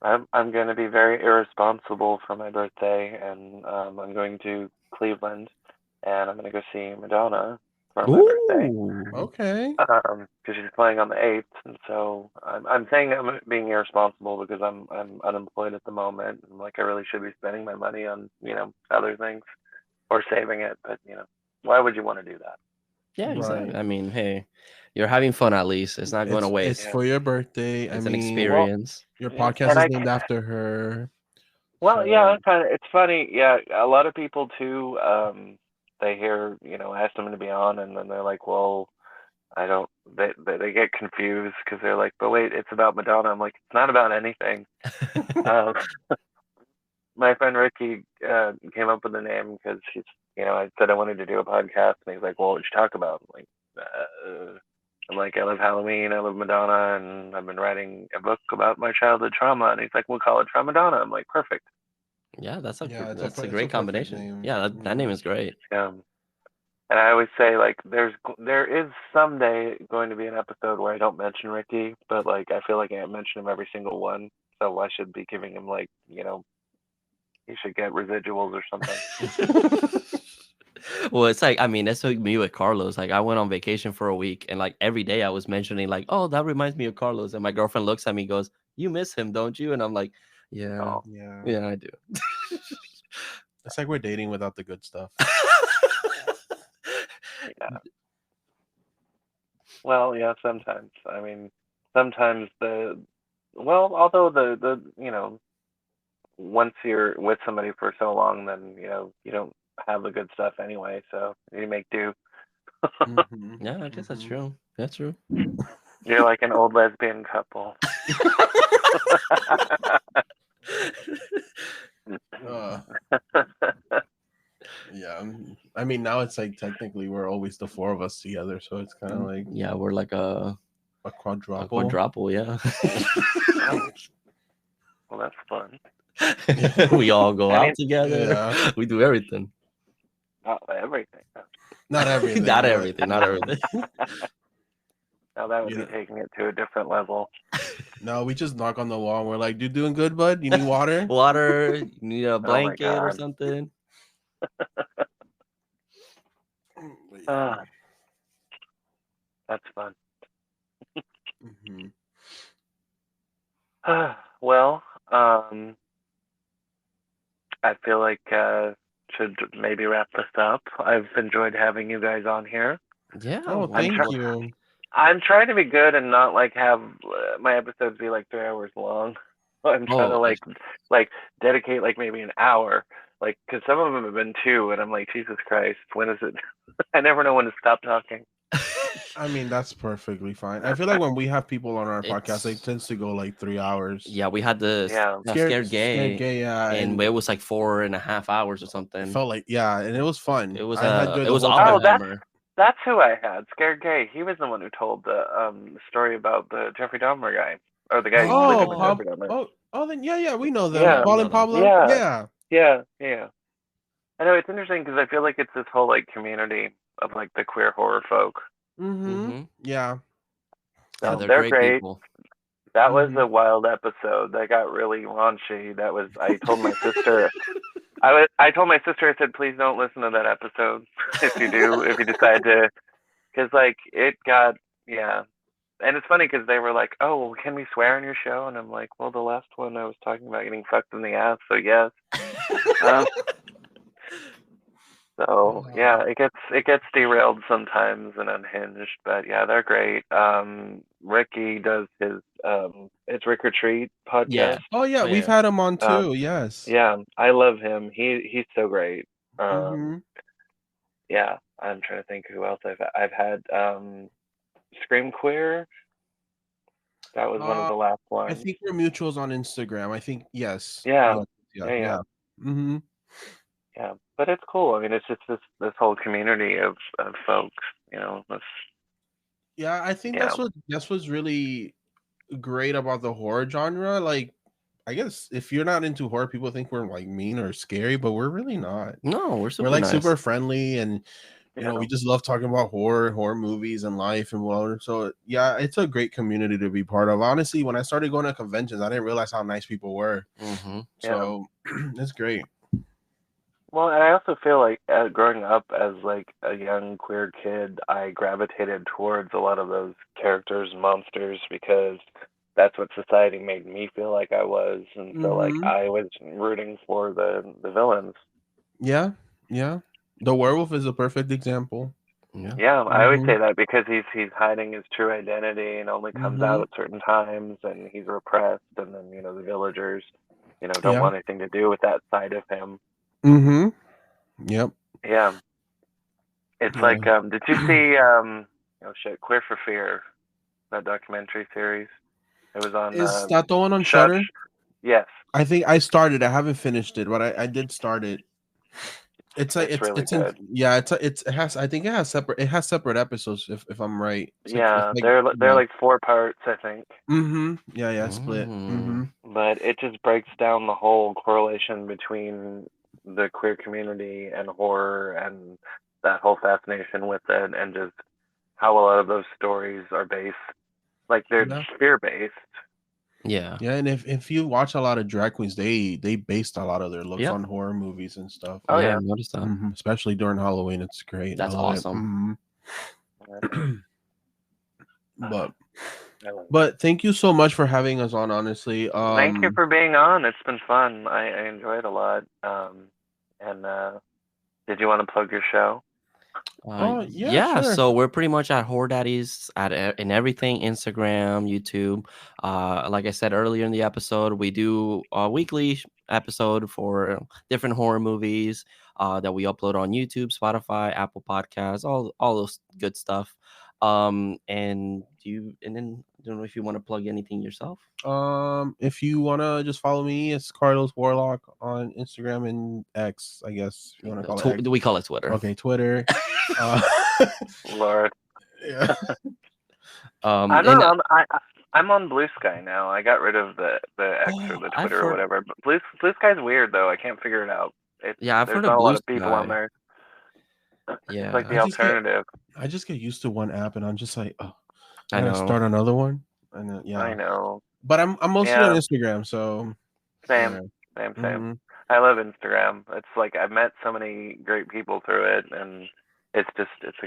I'm going to be very irresponsible for my birthday, and I'm going to Cleveland, and I'm going to go see Madonna for my birthday. Ooh. Okay. Because she's playing on the 8th, and so I'm saying I'm being irresponsible because I'm unemployed at the moment, and like I really should be spending my money on other things or saving it, but why would you want to do that? Yeah, exactly. Right. I mean, hey, you're having fun at least. It's not going to waste. It's for your birthday. It's I an mean, experience. your Yeah, podcast and is named after her. well, yeah, So it's funny. Yeah, a lot of people too. They hear, ask them to be on, and then they're like, "Well, I don't." They get confused because they're like, "But wait, it's about Madonna." I'm like, "It's not about anything." um, my friend Ricky came up with the name because I said I wanted to do a podcast, and he's like, "Well, what would you talk about?" I'm like, I love Halloween, I love Madonna, and I've been writing a book about my childhood trauma. And he's like, we'll call it Tramadonna. I'm like, perfect. Yeah, that's a it's a great combination. name. Yeah, that name is great. And I always say like, there is someday going to be an episode where I don't mention Ricky, but like I feel like I mention him every single one, so I should be giving him like he should get residuals or something. Well, it's like, I mean, that's like me with Carlos. Like, I went on vacation for a week, and like every day I was mentioning, like, oh, that reminds me of Carlos. And my girlfriend looks at me, and goes, "You miss him, don't you?" And I'm like, "Yeah, yeah, I do." It's like we're dating without the good stuff. Yeah. Well, yeah, sometimes. I mean, sometimes although the once you're with somebody for so long, then you don't have the good stuff anyway, so you make do. Yeah, I guess that's true. That's true. You're like an old lesbian couple. Yeah, I mean now it's like technically we're always the four of us together, so it's kind of like we're like a quadruple. A quadruple, yeah. Well, that's fun. We all go out together. Yeah. We do everything. Everything. Not everything. Not everything. Not everything. Now that would be taking it to a different level. No, we just knock on the wall and we're like, "You doing good, bud? You need water? Water? You need a blanket or God. something?" That's fun. Well, I feel like should maybe wrap this up. I've enjoyed having you guys on here. Yeah. Oh, thank you. I'm trying to be good and not like have my episodes be like 3 hours long. I'm trying to like dedicate like maybe an hour, like because some of them have been 2, and I'm like, Jesus Christ, when is it? I never know when to stop talking. I mean, that's perfectly fine. I feel like when we have people on our podcast, it tends to go like 3 hours. Yeah, we had the Scared Gay, yeah, and it was like 4.5 hours or something. It felt like and it was fun. It was it was that's who I had. Scared Gay. He was the one who told the story about the Jeffrey Dahmer guy, or the guy who sleeping with Jeffrey Dahmer. Then yeah, we know them. Yeah. Paul and Pablo. Yeah. I know it's interesting because I feel like it's this whole like community of like the queer horror folk. Yeah. So they're great people. That was a wild episode. That got really raunchy. I told my sister. I told my sister, I said, please don't listen to that episode if you decide to, because like it got and it's funny because they were like, oh, well, can we swear on your show? And I'm like, well, the last one I was talking about getting fucked in the ass, so yes. So yeah, it gets derailed sometimes and unhinged, but yeah, they're great. Ricky does his it's Rick Retreat Yeah. podcast. Oh yeah, Oh we've yeah. had him on Um, too. Yes. yeah, I love him. He's so great. Mm-hmm. Yeah, I'm trying to think who else I've had. Scream Queer. That was one of Uh, the last I ones. think we're mutuals on Instagram. I think yes. Yeah, Yes. Yeah. yeah, Yeah. yeah, Mm-hmm. yeah. But it's cool. I mean, it's just this whole community of folks. That's Yeah, I think yeah. that's what's really great about the horror genre. Like, I guess if you're not into horror, people think we're like mean or scary, but we're really not. No, we're We're super like super nice. friendly, and we Yeah. just love talking about horror movies and life and whatever. So yeah, it's a great community to be part of. Honestly, when I started going to conventions, I didn't realize how nice people were. Mm-hmm. Yeah. So it's great. Well, and I also feel like growing up as like a young queer kid, I gravitated towards a lot of those characters and monsters because that's what society made me feel like I was, and so like Mm-hmm. I was rooting for the villains. Yeah, yeah. The werewolf is a perfect example. Yeah. Yeah, I always Mm-hmm. say that because he's hiding his true identity and only comes Mm-hmm. out at certain times, and he's repressed, and then the villagers, don't Yeah. want anything to do with that side of him. Mm-hmm. Yep. Yeah, it's Yeah. like did you see oh shit, Queer for Fear, that documentary series? It was on Is that the one on Shush. Shutter? Yes, I think I started. I haven't finished it, but I did start it. It's like it's really it's in good. yeah. It has. I think it has separate episodes. If I'm right, it's Yeah, like they're yeah. like 4 parts, I think. Mm-hmm. Yeah. Yeah. Split. Mm. Mm-hmm. But it just breaks down the whole correlation between the queer community and horror and that whole fascination with it, and just how a lot of those stories are based, like they're Yeah. fear based. Yeah. Yeah. And if you watch a lot of drag queens, they based a lot of their looks Yep. on horror movies and stuff. Oh Yeah, yeah. I noticed that. Mm-hmm. Especially during Halloween, it's great. I That's love it. awesome. Mm-hmm. Uh, but I love it. but thank you so much for having us on. Honestly, Thank you for being on. It's been fun. I enjoyed it a lot. And did you want to plug your show? oh yeah, Yeah, sure. so we're pretty much at Horror Daddies in everything, Instagram, YouTube. Like I said earlier in the episode, we do a weekly episode for different horror movies that we upload on YouTube, Spotify, Apple Podcasts, all those good stuff. And then I don't know if you want to plug anything yourself. If you wanna just follow me, it's Carlos Warlock on Instagram and X, I guess if you wanna call it X. We call it Twitter. Okay, Twitter. uh, Lord. yeah. I'm And not on, I'm on Blue Sky now. I got rid of the X or the I've Twitter or heard, whatever. But Blue Sky's weird though. I can't figure it out. yeah, I've There's heard of not a Blue lot of people on Sky. there. It's like Yeah, the alternative. I just get used to one app and I'm just like, oh, I I gotta know. start another one. And then, yeah. I know. But I'm mostly on Yeah, Instagram, so same, yeah. same, same. Mhm. I love Instagram. It's like I've met so many great people through it, and it's a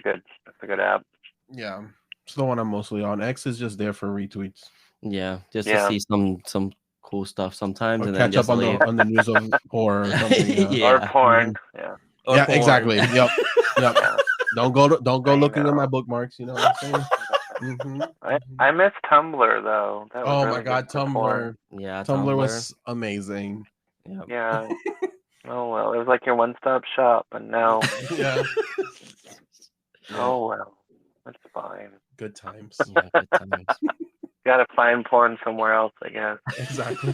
good app. Yeah. It's the one I'm mostly on. X is just there for retweets. Yeah, just to Yeah, see some cool stuff sometimes, Or and then catch up just leave. on the news of horror or something. Yeah. or Yeah, porn. Mhm. Yeah, or Yeah, porn. exactly. Yep. Yep. yeah. Don't go I looking at my know. bookmarks, you know what I'm saying? Mm-hmm. I miss Tumblr though. That was Oh my really good god, for porn. Tumblr. Yeah, Tumblr Tumblr. was amazing. Yeah. Yeah. Oh well, it was like your one-stop shop, and now, Yeah. oh well, that's fine. Good times. Yeah, good times. Gotta find porn somewhere else, I guess. Exactly.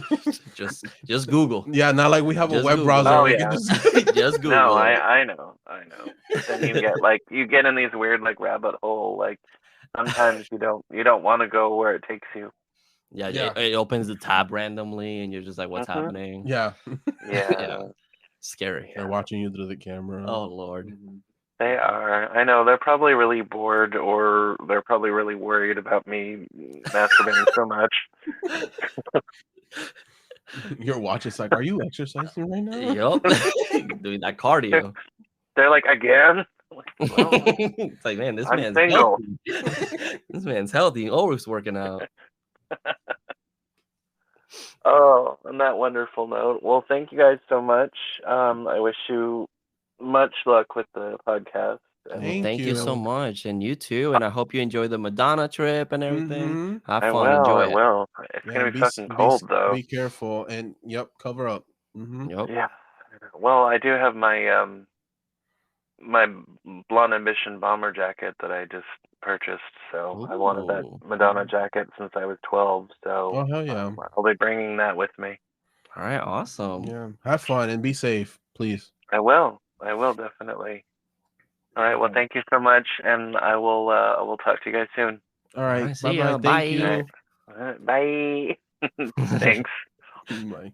just Google. Yeah, not like we have a Just web Google. browser. Oh We yeah. can just Just Google. No, it. I know. Then you get in these weird like rabbit hole. Like sometimes you don't want to go where it takes you. Yeah, Yeah. it opens the tab randomly, and you're just like, "What's Mhm. happening?" Yeah. Yeah. Yeah, scary. They're watching you through the camera. Oh Lord. Mhm. They are. I know. They're probably really bored, or they're probably really worried about me masturbating so much. Your watch is like, are you exercising right now? Yup. Doing that cardio. They're like, again? Well, It's like, man, this I'm man's single. healthy. This man's healthy. Always working out. Oh, on that wonderful note, well, thank you guys so much. I wish you Much luck with the podcast. Well, And thank you so you. much, and you too. And I hope you enjoy the Madonna trip and everything. Mm-hmm. Have I fun, will. enjoy I it. will. It's Yeah, gonna and be fucking cold though. be careful, and yep, cover up. Mm-hmm. Yep. Yeah. Well, I do have my my Blonde Ambition bomber jacket that I just purchased. So I wanted that Ooh. Madonna jacket since I was 12. So Oh hell yeah. I'll be bringing that with me. All right, awesome. Yeah. Have fun and be safe, please. I will. I will definitely. All right. Well, thank you so much, and I will talk to you guys soon. All All right. right, Bye see bye. ya. Thank Bye. you. All right. Bye. Thanks. Bye.